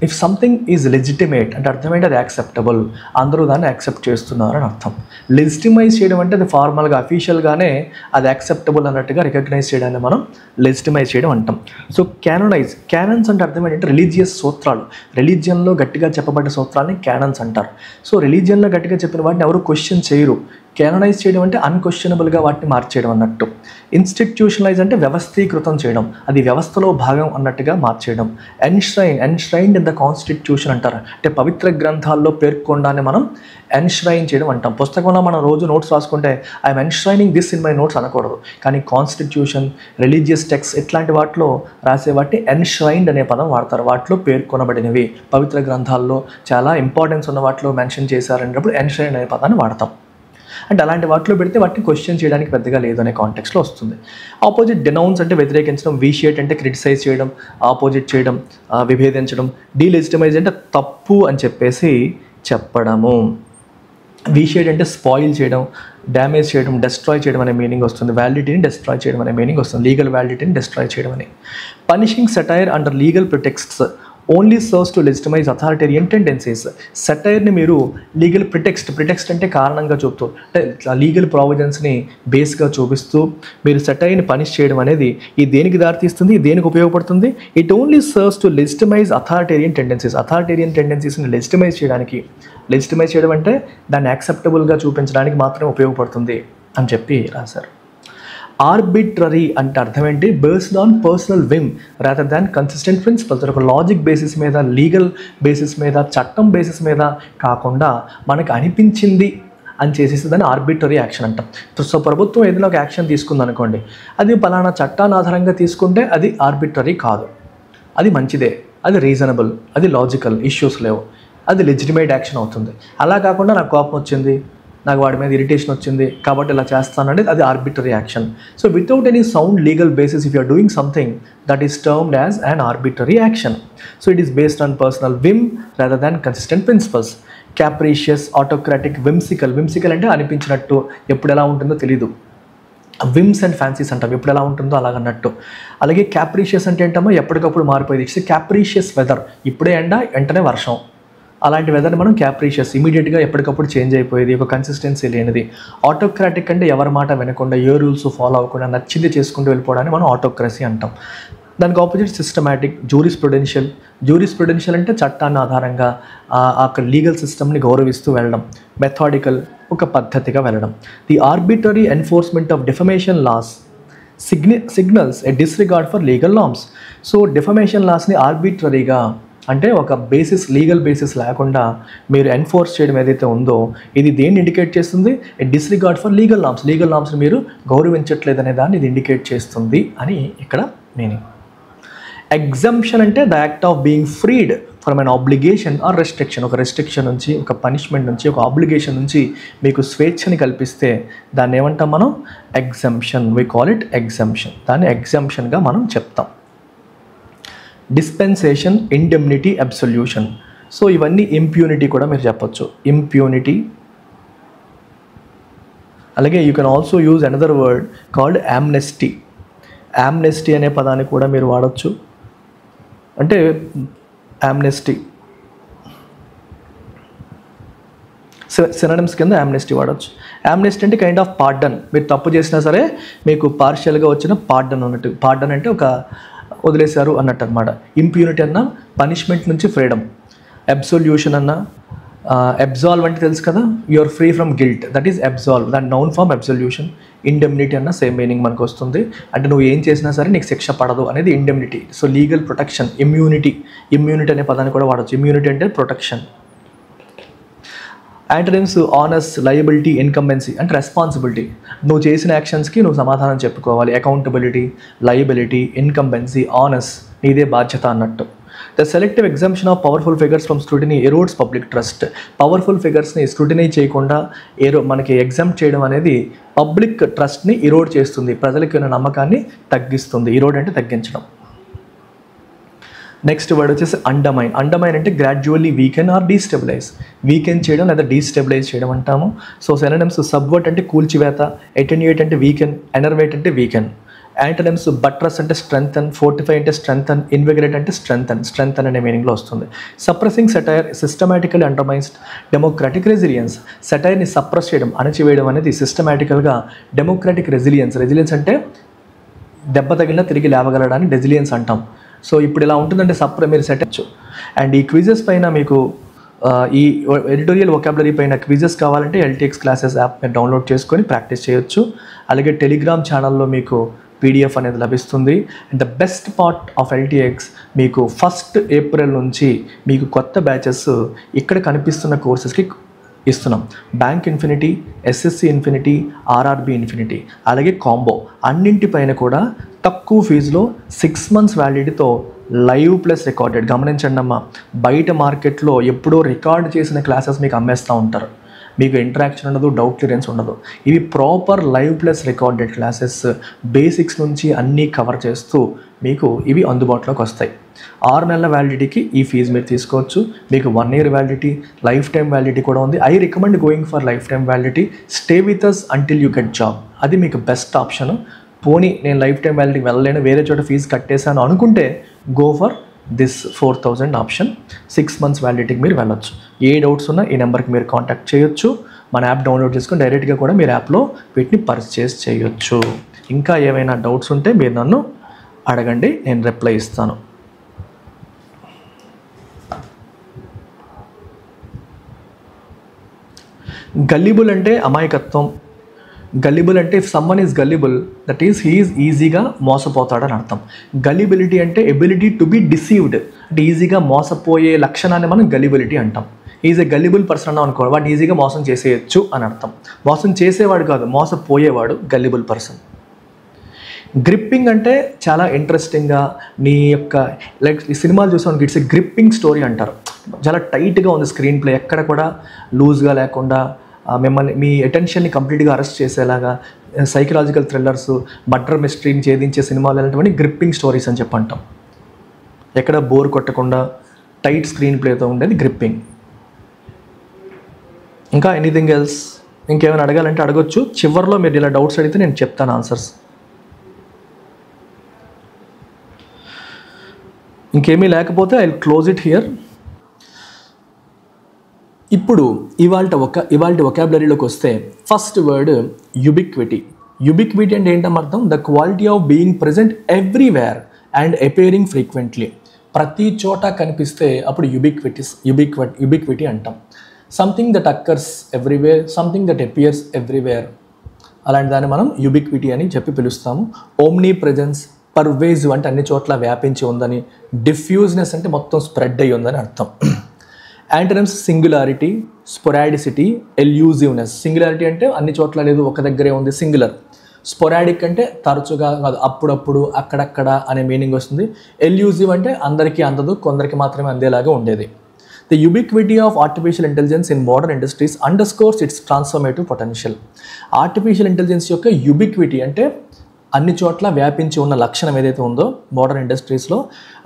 If something is legitimate అంటే అర్థం ఏంటి? అది యాక్సెప్టబుల్, అందరూ దాన్ని యాక్సెప్ట్ చేస్తున్నారు అని అర్థం. లెజిటిమైజ్ చేయడం అంటే అది ఫార్మల్గా అఫీషియల్గానే అది యాక్సెప్టబుల్ అన్నట్టుగా రికగ్నైజ్ చేయడాన్ని మనం లెజిటిమైజ్ చేయడం అంటాం. సో క్యానన్స్ అంటే అర్థం ఏంటంటే రిలీజియస్ సూత్రాలు. రిలీజియన్లో గట్టిగా చెప్పబడ్డ సూత్రాలని క్యానన్స్ అంటారు. సో రిలీజియన్లో గట్టిగా చెప్పిన వాటిని ఎవరు క్వశ్చన్ చేయరు. క్యాననైజ్ చేయడం అంటే అన్క్వశ్చనబుల్గా వాటిని మార్చేయడం అన్నట్టు. ఇన్స్టిట్యూషనలైజ్ అంటే వ్యవస్థీకృతం చేయడం, అది వ్యవస్థలో భాగం అన్నట్టుగా మార్చేయడం. ఎన్ష్రైన్డ్ ఇన్ ద కాన్స్టిట్యూషన్ అంటారు. అంటే పవిత్ర గ్రంథాల్లో పేర్కొనడాన్ని మనం ఎన్ష్రైన్ చేయడం అంటాం. పుస్తకంలో మనం రోజు నోట్స్ రాసుకుంటే I'm enshrining this in my notes అనకూడదు, కానీ కాన్స్టిట్యూషన్, రిలీజియస్ టెక్స్ట్ ఇట్లాంటి వాటిలో రాసే వాటిని ఎన్ష్రైన్డ్ అనే పదం వాడతారు. వాటిలో పేర్కొనబడినవి, పవిత్ర గ్రంథాల్లో చాలా ఇంపార్టెన్స్ ఉన్న వాటిలో మెన్షన్ చేశారనేటప్పుడు ఎన్ష్రైన్ అనే పదాన్ని వాడతాం. అంటే అలాంటి వాటిలో పెడితే వాటిని క్వశ్చన్ చేయడానికి పెద్దగా లేదు అనే కాంటెక్స్లో వస్తుంది. ఆపోజిట్ డినౌన్స్ అంటే వ్యతిరేకించడం, విషియేట్ అంటే క్రిటిసైజ్ చేయడం, ఆపోజిట్ చేయడం, విభేదించడం. డీలెజిటిమైజ్ అంటే తప్పు అని చెప్పేసి చెప్పడము. విషియేట్ అంటే స్పాయిల్ చేయడం, డ్యామేజ్ చేయడం, డెస్ట్రాయ్ చేయడం అనే మీనింగ్ వస్తుంది. వ్యాలిడిటీని డెస్ట్రాయ్ చేయడం అనే మీనింగ్ వస్తుంది. లీగల్ వ్యాలిడిటీని డెస్ట్రాయ్ చేయడం అని. Punishing satire under legal pretexts only serves to legitimize authoritarian tendencies. సెటైర్ని మీరు లీగల్ ప్రిటెక్స్ట్ అంటే కారణంగా చూపుతూ, అంటే లీగల్ ప్రావిజన్స్ని బేస్గా చూపిస్తూ మీరు సెటైర్ని పనిష్ చేయడం అనేది ఈ దేనికి దారితీస్తుంది, దేనికి ఉపయోగపడుతుంది? It only serves to legitimize authoritarian టెండెన్సీస్ని లెజిటిమైజ్ చేయడం అంటే దాన్ని యాక్సెప్టబుల్గా చూపించడానికి మాత్రమే ఉపయోగపడుతుంది అని చెప్పి రాశారు. ఆర్బిట్రరీ అంటే అర్థం ఏంటి? Based on personal whim rather than consistent principles. ఒక లాజిక్ బేసిస్ మీద, లీగల్ బేసిస్ మీద, చట్టం బేసిస్ మీద కాకుండా మనకు అనిపించింది అని చేసేసి దాన్ని ఆర్బిట్రరీ యాక్షన్ అంటాం. సో ప్రభుత్వం ఏదైనా ఒక యాక్షన్ తీసుకుందనుకోండి, అది పలానా చట్టాన్ని ఆధారంగా తీసుకుంటే అది ఆర్బిట్రరీ కాదు, అది మంచిదే, అది రీజనబుల్, అది లాజికల్, ఇష్యూస్ లేవు, అది లెజిటిమేట్ యాక్షన్ అవుతుంది. అలా కాకుండా నాకు కోపం వచ్చింది, నాకు వాడి మీద ఇరిటేషన్ వచ్చింది కాబట్టి ఇలా చేస్తానండి, అది arbitrary action. So without any sound legal basis if you are doing something that is termed as an arbitrary action. So it is based on personal whim rather than consistent principles. Capricious, autocratic, whimsical. Whimsical అంటే అనిపించినట్టు, ఎప్పుడు ఎలా ఉంటుందో తెలీదు. Whims and fancies అంటాం, ఎప్పుడు ఎలా ఉంటుందో అలాగన్నట్టు. అలాగే క్యాప్రీషియస్ అంటే ఏంటమ్మో ఎప్పటికప్పుడు మారిపోయేది. ఇట్స్ క్యాప్రీషియస్ వెదర్, ఇప్పుడే ఎండ వెంటనే వర్షం, అలాంటి వెదర్ని మనం క్యాప్రీషియస్, ఇమీడియట్గా ఎప్పటికప్పుడు చేంజ్ అయిపోయేది, ఒక కన్సిస్టెన్సీ లేనిది. ఆటోక్రాటిక్ అంటే ఎవరి మాట వినకుండా, ఏ రూల్స్ ఫాలో అవ్వకుండా నచ్చింది చేసుకుంటూ వెళ్ళిపోవడాన్ని మనం ఆటోక్రసీ అంటాం. దానికి ఆపోజిట్ సిస్టమాటిక్, జూరిస్ప్రుడెన్షియల్. జూరిస్ప్రుడెన్షియల్ అంటే చట్టాన్ని ఆధారంగా ఆ లీగల్ సిస్టమ్ని గౌరవిస్తూ వెళ్ళడం. మెథాడికల్, ఒక పద్ధతిగా వెళ్ళడం. The arbitrary enforcement of defamation laws signals a disregard for legal norms. So defamation లాస్ని ఆర్బిటరీగా అంటే ఒక బేసిస్, లీగల్ బేసిస్ లేకుండా మీరు ఎన్ఫోర్స్ చేయడం ఏదైతే ఉందో ఇది దేన్ని ఇండికేట్ చేస్తుంది? A disregard for legal norms. Legal నార్మ్స్ని మీరు గౌరవించట్లేదు అనే దాన్ని ఇది ఇండికేట్ చేస్తుంది అని ఇక్కడ మీనింగ్. ఎగ్జంప్షన్ అంటే the act of being freed from an obligation or restriction. ఒక రెస్ట్రిక్షన్ నుంచి, ఒక పనిష్మెంట్ నుంచి, ఒక ఆబ్లిగేషన్ నుంచి మీకు స్వేచ్ఛని కల్పిస్తే దాన్ని ఏమంటాం మనం? Exemption. We call it exemption. దాన్ని ఎగ్జంప్షన్గా మనం చెప్తాం. Dispensation, indemnity, absolution. సో ఇవన్నీ ఇంప్యూనిటీ కూడా మీరు చెప్పొచ్చు. ఇంప్యూనిటీ. అలాగే you can also use another word called amnesty. Amnesty అనే పదాన్ని కూడా మీరు వాడచ్చు. అంటే యామ్నెస్టీ సినోనిమ్స్ కింద యామ్నెస్టీ వాడచ్చు. యామ్నెస్టీ అంటే కైండ్ ఆఫ్ పార్డన్. మీరు తప్పు చేసినా సరే మీకు పార్షియల్గా వచ్చిన పార్డన్ అన్నట్టు. పార్డన్ అంటే ఒక వదిలేశారు అన్నట్టు అనమాట. ఇంప్యూనిటీ అన్న పనిష్మెంట్ నుంచి ఫ్రీడమ్. అబ్సొల్యూషన్ అన్న అబ్జాల్వ్ అంటే తెలుసు కదా, you are free from guilt, that is absolve, దాని నౌన్ ఫామ్ అబ్సొల్యూషన్. ఇండెమ్నిటీ అన్న సేమ్ మీనింగ్ మనకు వస్తుంది, అంటే నువ్వు ఏం చేసినా సరే నీకు శిక్ష పడదు అనేది indemnity. So legal protection. Immunity, immunity అనే పదాన్ని కూడా వాడచ్చు. ఇమ్యూనిటీ అంటే protection. Antonyms onyx, liability, incumbency అంటే రెస్పాన్సిబిలిటీ. నువ్వు చేసిన యాక్షన్స్కి నువ్వు సమాధానం చెప్పుకోవాలి. అకౌంటబిలిటీ, లయబిలిటీ, ఇన్కంబెన్సీ, ఆనెస్, నీదే బాధ్యత అన్నట్టు. The selective exemption of powerful figures from scrutiny erodes public trust. Powerful ఫిగర్స్ని స్క్రూటినీ చేయకుండా మనకి ఎగ్జామ్ చేయడం అనేది పబ్లిక్ ట్రస్ట్ని ఇరోడ్ చేస్తుంది, ప్రజలకి ఉన్న నమ్మకాన్ని తగ్గిస్తుంది. ఇరోడ్ అంటే తగ్గించడం. నెక్స్ట్ వర్డ్ వచ్చేసి అండమైన్. అండమైన్ అంటే gradually weaken or destabilise. Weaken చేయడం లేదా డీస్టెబిలైజ్ చేయడం అంటాము. సో సినోనిమ్స్ సబ్వర్ట్ అంటే కూల్చివేత, అటెన్యూయేట్ అంటే వీకెన్, ఎనర్వేట్ అంటే వీకెన్. యాంటనిమ్స్ బట్రస్ అంటే స్ట్రెంగ్తన్, ఫోర్టిఫై అంటే స్ట్రెంగ్తన్, ఇన్విగరేట్ అంటే స్ట్రెంగ్తన్ అనే మీనింగ్లో వస్తుంది. Suppressing satire systematical undermines democratic resilience. సెటైర్ని సప్రెస్ చేయడం, అణచివేయడం అనేది సిస్టమాటికల్గా డెమోక్రాటిక్ రెసిలియన్స్. రెసిలియన్స్ అంటే దెబ్బ తగిలినా తిరిగి లేవగలడాన్ని రెసిలియన్స్ అంటాం. సో ఇప్పుడు ఇలా ఉంటుందంటే మీరు సెట్ అవ్వచ్చు. అండ్ ఈ క్విజెస్ పైన మీకు ఈ ఎడిటోరియల్ వొకాబులరీ పైన క్విజెస్ కావాలంటే ఎల్టీఎక్స్ క్లాసెస్ యాప్ మీరు డౌన్లోడ్ చేసుకొని ప్రాక్టీస్ చేయొచ్చు. అలాగే టెలిగ్రామ్ ఛానల్లో మీకు పీడిఎఫ్ అనేది లభిస్తుంది. And the best part of LTX, మీకు 1 ఏప్రిల్ నుంచి మీకు కొత్త బ్యాచెస్ ఇక్కడ కనిపిస్తున్న కోర్సెస్కి ఇస్తున్నాం. Bank infinity, SSC infinity, RRB infinity, అలాగే కాంబో అన్నింటిపైన కూడా తక్కువ ఫీజులో 6 months వ్యాలిడిటీతో లైవ్ ప్లస్ రికార్డెడ్. గమనించండి అమ్మా, బయట మార్కెట్లో ఎప్పుడో రికార్డ్ చేసిన క్లాసెస్ మీకు అమ్మేస్తూ ఉంటారు. మీకు ఇంటరాక్షన్ ఉండదు, డౌట్ క్లియరెన్స్ ఉండదు. ఇవి proper live plus recorded classes, basics నుంచి అన్నీ కవర్ చేస్తూ మీకు ఇవి అందుబాటులోకి వస్తాయి. 6 నెలల వ్యాలిడిటీకి ఈ ఫీజు మీరు తీసుకోవచ్చు. మీకు 1 year validity, life time validity కూడా ఉంది. I recommend going for life time validity. Stay with us until you get job. అది మీకు బెస్ట్ ఆప్షన్. పోనీ నేను లైఫ్ టైం వ్యాలిడిటీకి వెళ్ళలేను, వేరే చోట ఫీజు కట్టేశాను అనుకుంటే go for this 4000 option. 6 months వ్యాలిడిటీకి మీరు వెళ్ళొచ్చు. ఏ డౌట్స్ ఉన్నా ఈ నెంబర్కి మీరు కాంటాక్ట్ చేయొచ్చు. మన యాప్ డౌన్లోడ్ చేసుకొని డైరెక్ట్గా కూడా మీరు యాప్లో వీటిని పర్చేస్ చేయొచ్చు. ఇంకా ఏమైనా డౌట్స్ ఉంటే మీరు నన్ను అడగండి, నేను రిప్లై ఇస్తాను. గల్లిబుల్ అంటే అమాయకత్వం. గల్లిబుల్ అంటే if someone is gullible that is he is ఈజీగా మోసపోతాడని అర్థం. గల్లిబిలిటీ అంటే ఎబిలిటీ టు బి డిసీవ్డ్, అంటే ఈజీగా మోసపోయే లక్షణాన్ని మనం గల్లిబిలిటీ అంటాం. ఈజ్ ఎ గల్లిబుల్ పర్సన్ అన్నాం అనుకో, వాడు ఈజీగా మోసం చేసేయచ్చు అని అర్థం. మోసం చేసేవాడు కాదు, మోసపోయేవాడు గల్లిబుల్ పర్సన్. గ్రిప్పింగ్ అంటే చాలా ఇంట్రెస్టింగ్గా నీ యొక్క లైక్ ఈ సినిమాలు చూసాను, ఇట్స్ ఎ గ్రిప్పింగ్ స్టోరీ అంటారు. చాలా టైట్గా ఉంది స్క్రీన్ ప్లే, ఎక్కడ కూడా లూజ్గా లేకుండా మిమ్మల్ని మీ అటెన్షన్ని కంప్లీట్గా అరెస్ట్ చేసేలాగా సైకలాజికల్ థ్రిల్లర్స్, మర్డర్ మిస్టరీని ఛేదించే సినిమాలు అనేటువంటి గ్రిప్పింగ్ స్టోరీస్ అని చెప్పి అంటాం. ఎక్కడ బోర్ కొట్టకుండా టైట్ స్క్రీన్ ప్లేతో ఉండేది గ్రిప్పింగ్. ఇంకా ఎనీథింగ్ ఎల్స్? ఇంకేమైనా అడగాలంటే అడగొచ్చు. చివరిలో మీరు ఇలా డౌట్స్ అడిగితే నేను చెప్తాను ఆన్సర్స్. ఇంకేమీ లేకపోతే I will close it here. ఇప్పుడు ఇవాళ వొకాబులరీలోకి వస్తే ఫస్ట్ వర్డ్ యుబిక్విటీ. యుబిక్విటీ అంటే ఏంటర్థం? The quality of being present everywhere and appearing frequently. ప్రతి చోట కనిపిస్తే అప్పుడు యుబిక్విటీ అంటాం. Something that occurs everywhere, something that appears everywhere, అలాంటి దాన్ని మనం యుబిక్విటీ అని చెప్పి పిలుస్తాము. ఓమ్నీ ప్రెజెన్స్, పర్వేజివ్ అంటే అన్ని చోట్ల వ్యాపించి ఉందని, డిఫ్యూజ్నెస్ అంటే మొత్తం స్ప్రెడ్ అయ్యి ఉందని అర్థం. Antonyms singularity, sporadicity, elusiveness. Singularity అంటే అన్ని చోట్ల లేదు, ఒక దగ్గరే ఉంది, సింగులర్. స్పొరాడిక్ అంటే తరచుగా కాదు, అప్పుడప్పుడు, అక్కడక్కడ అనే మీనింగ్ వస్తుంది. ఎల్యూజివ్ అంటే అందరికీ అందదు, కొందరికి మాత్రమే అందేలాగా ఉండేది. The ubiquity of artificial intelligence in modern industries underscores its transformative potential. Artificial intelligence యొక్క యుబిక్విటీ అంటే అన్ని చోట్ల వ్యాపించి ఉన్న లక్షణం ఏదైతే ఉందో మోడర్న్ ఇండస్ట్రీస్లో,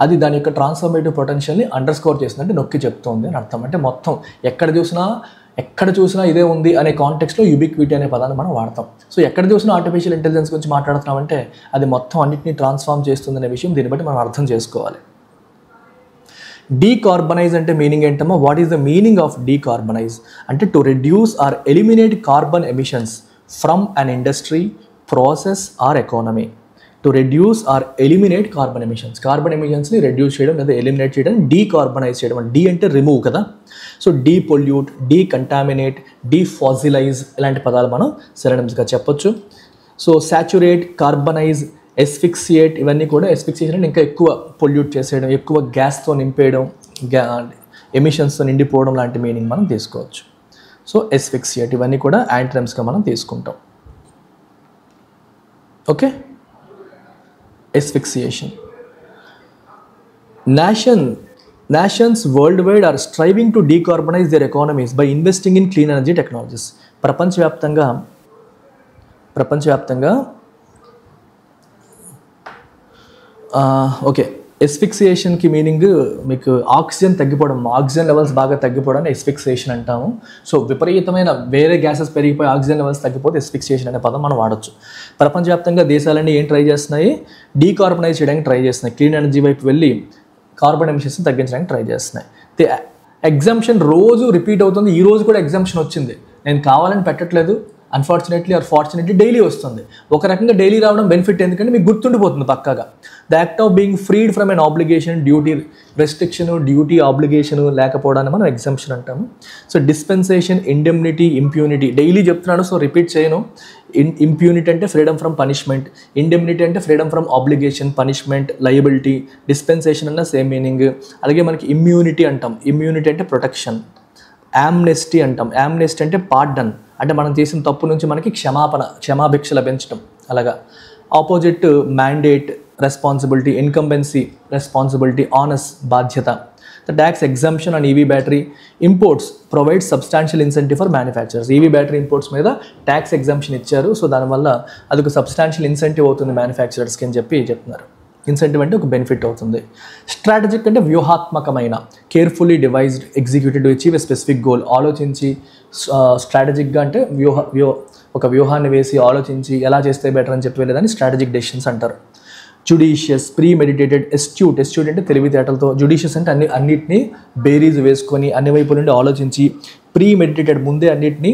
అది దాని యొక్క ట్రాన్స్ఫర్మేటివ్ పొటెన్షియల్ని అండర్స్కోర్ చేస్తుంది, అంటే నొక్కి చెప్తుంది అని అర్థం. అంటే మొత్తం ఎక్కడ చూసినా ఇదే ఉంది అనే కాంటెక్స్లో యుబిక్విటీ అనే పదాన్ని మనం వాడతాం. సో ఎక్కడ చూసినా ఆర్టిఫిషియల్ ఇంటెలిజెన్స్ గురించి మాట్లాడుతున్నామంటే అది మొత్తం అన్నింటినీ ట్రాన్స్ఫార్మ్ చేస్తుంది అనే విషయం దీన్ని బట్టి మనం అర్థం చేసుకోవాలి. డీకార్బనైజ్ అంటే మీనింగ్ ఏంటమ్మా? What is the meaning of decarbonize అంటే to reduce or eliminate carbon emissions from an industry, process or economy. To reduce or eliminate carbon emissions, carbon ఎమిషన్స్ని రెడ్యూస్ చేయడం లేదా ఎలిమినేట్ చేయడం డీకార్బనైజ్ చేయడం. డీ అంటే remove కదా, so డీపొల్యూట్, డీకంటామినేట్, డీఫాసిలైజ్ ఇలాంటి పదాలు మనం సినోనిమ్స్గా చెప్పొచ్చు. సో సాచురేట్, కార్బనైజ్, ఎస్ఫిక్సియేట్, ఇవన్నీ కూడా ఎస్ఫిక్సియేషన్ అంటే ఇంకా ఎక్కువ పొల్యూట్ చేసేయడం, ఎక్కువ గ్యాస్తో నింపేయడం, ఎమిషన్స్తో నిండిపోవడం లాంటి మీనింగ్ మనం తీసుకోవచ్చు. సో ఎస్ఫిక్సియేట్ ఇవన్నీ కూడా యాంటోనిమ్స్గా మనం తీసుకుంటాం. Okay, asphyxiation. Nations worldwide are striving to decarbonize their economies by investing in clean energy technologies. ప్రపంచవ్యాప్తంగా ఓకే, ఎస్ఫిక్సియేషన్కి మీనింగ్ మీకు ఆక్సిజన్ తగ్గిపోవడం, ఆక్సిజన్ లెవెల్స్ బాగా తగ్గిపోవడాన్ని ఎస్ఫిక్సియేషన్ అంటాము. సో విపరీతమైన వేరే గ్యాసెస్ పెరిగిపోయి ఆక్సిజన్ లెవెల్స్ తగ్గిపోతే ఎస్ఫిక్సియేషన్ అనే పదం మనం వాడచ్చు. ప్రపంచవ్యాప్తంగా దేశాలన్నీ ఏం ట్రై చేస్తున్నాయి? డీకార్బనైజ్ చేయడానికి ట్రై చేస్తున్నాయి, క్లీన్ ఎనర్జీ వైపు వెళ్ళి కార్బన్ ఎమిషన్స్ని తగ్గించడానికి ట్రై చేస్తున్నాయి. ఎగ్జామ్షన్ రోజు రిపీట్ అవుతుంది. ఈ రోజు కూడా ఎగ్జామ్షన్ వచ్చింది, నేను కావాలని పెట్టట్లేదు, అన్ఫార్చునేట్లీ ఆర్ ఫార్చునేట్లీ డైలీ వస్తుంది. ఒక రకంగా డైలీ రావడం బెనిఫిట్, ఎందుకంటే మీకు గుర్తుండిపోతుంది పక్కాగా. The act of being freed from an obligation, duty restriction, duty obligation లేకపోవడాన్ని మనం ఎగ్జంప్షన్ అంటాము. So dispensation, indemnity, impunity daily చెప్తున్నాను, సో రిపీట్ చేయను. ఇంప్యూనిటీ అంటే ఫ్రీడమ్ ఫ్రమ్ పనిష్మెంట్, ఇండెమ్నిటీ అంటే freedom from obligation, punishment, liability. Dispensation అన్న same meaning. అలాగే మనకి ఇమ్యూనిటీ అంటాం, ఇమ్యూనిటీ అంటే ప్రొటెక్షన్. యామ్నెస్టీ అంటాం, యామ్నెస్టీ అంటే పార్డన్, అంటే మనం చేసిన తప్పు నుంచి మనకి క్షమాభిక్ష లభించడం. అలాగా opposite mandate, responsibility, incumbency, responsibility, onus, బాధ్యత. The tax exemption on EV battery imports provide substantial incentive for manufacturers. EV battery imports మీద ట్యాక్స్ ఎగ్జంప్షన్ ఇచ్చారు, సో దానివల్ల అదొక సబ్స్టాన్షియల్ ఇన్సెంటివ్ అవుతుంది మ్యానుఫ్యాక్చరర్స్కి అని చెప్పి చెప్తున్నారు. ఇన్సెంటివ్ అంటే ఒక బెనిఫిట్ అవుతుంది. స్ట్రాటజిక్ అంటే వ్యూహాత్మకమైన, carefully devised, executed to achieve a specific goal. ఆలోచించి, స్ట్రాటజిక్గా అంటే ఒక వ్యూహాన్ని వేసి ఆలోచించి ఎలా చేస్తే బెటర్ అని చెప్పి వెళ్ళేదాన్ని స్ట్రాటజిక్ డెసిషన్స్ అంటారు. జుడిషియస్, ప్రీ మెడిటేటెడ్, ఎస్ట్యూట్ అంటే తెలివితేటలతో, జుడిషియస్ అంటే అన్నిటినీ బేరీజ్ వేసుకొని అన్ని వైపుల నుండి ఆలోచించి, ప్రీ మెడిటేటెడ్ ముందే అన్నిటినీ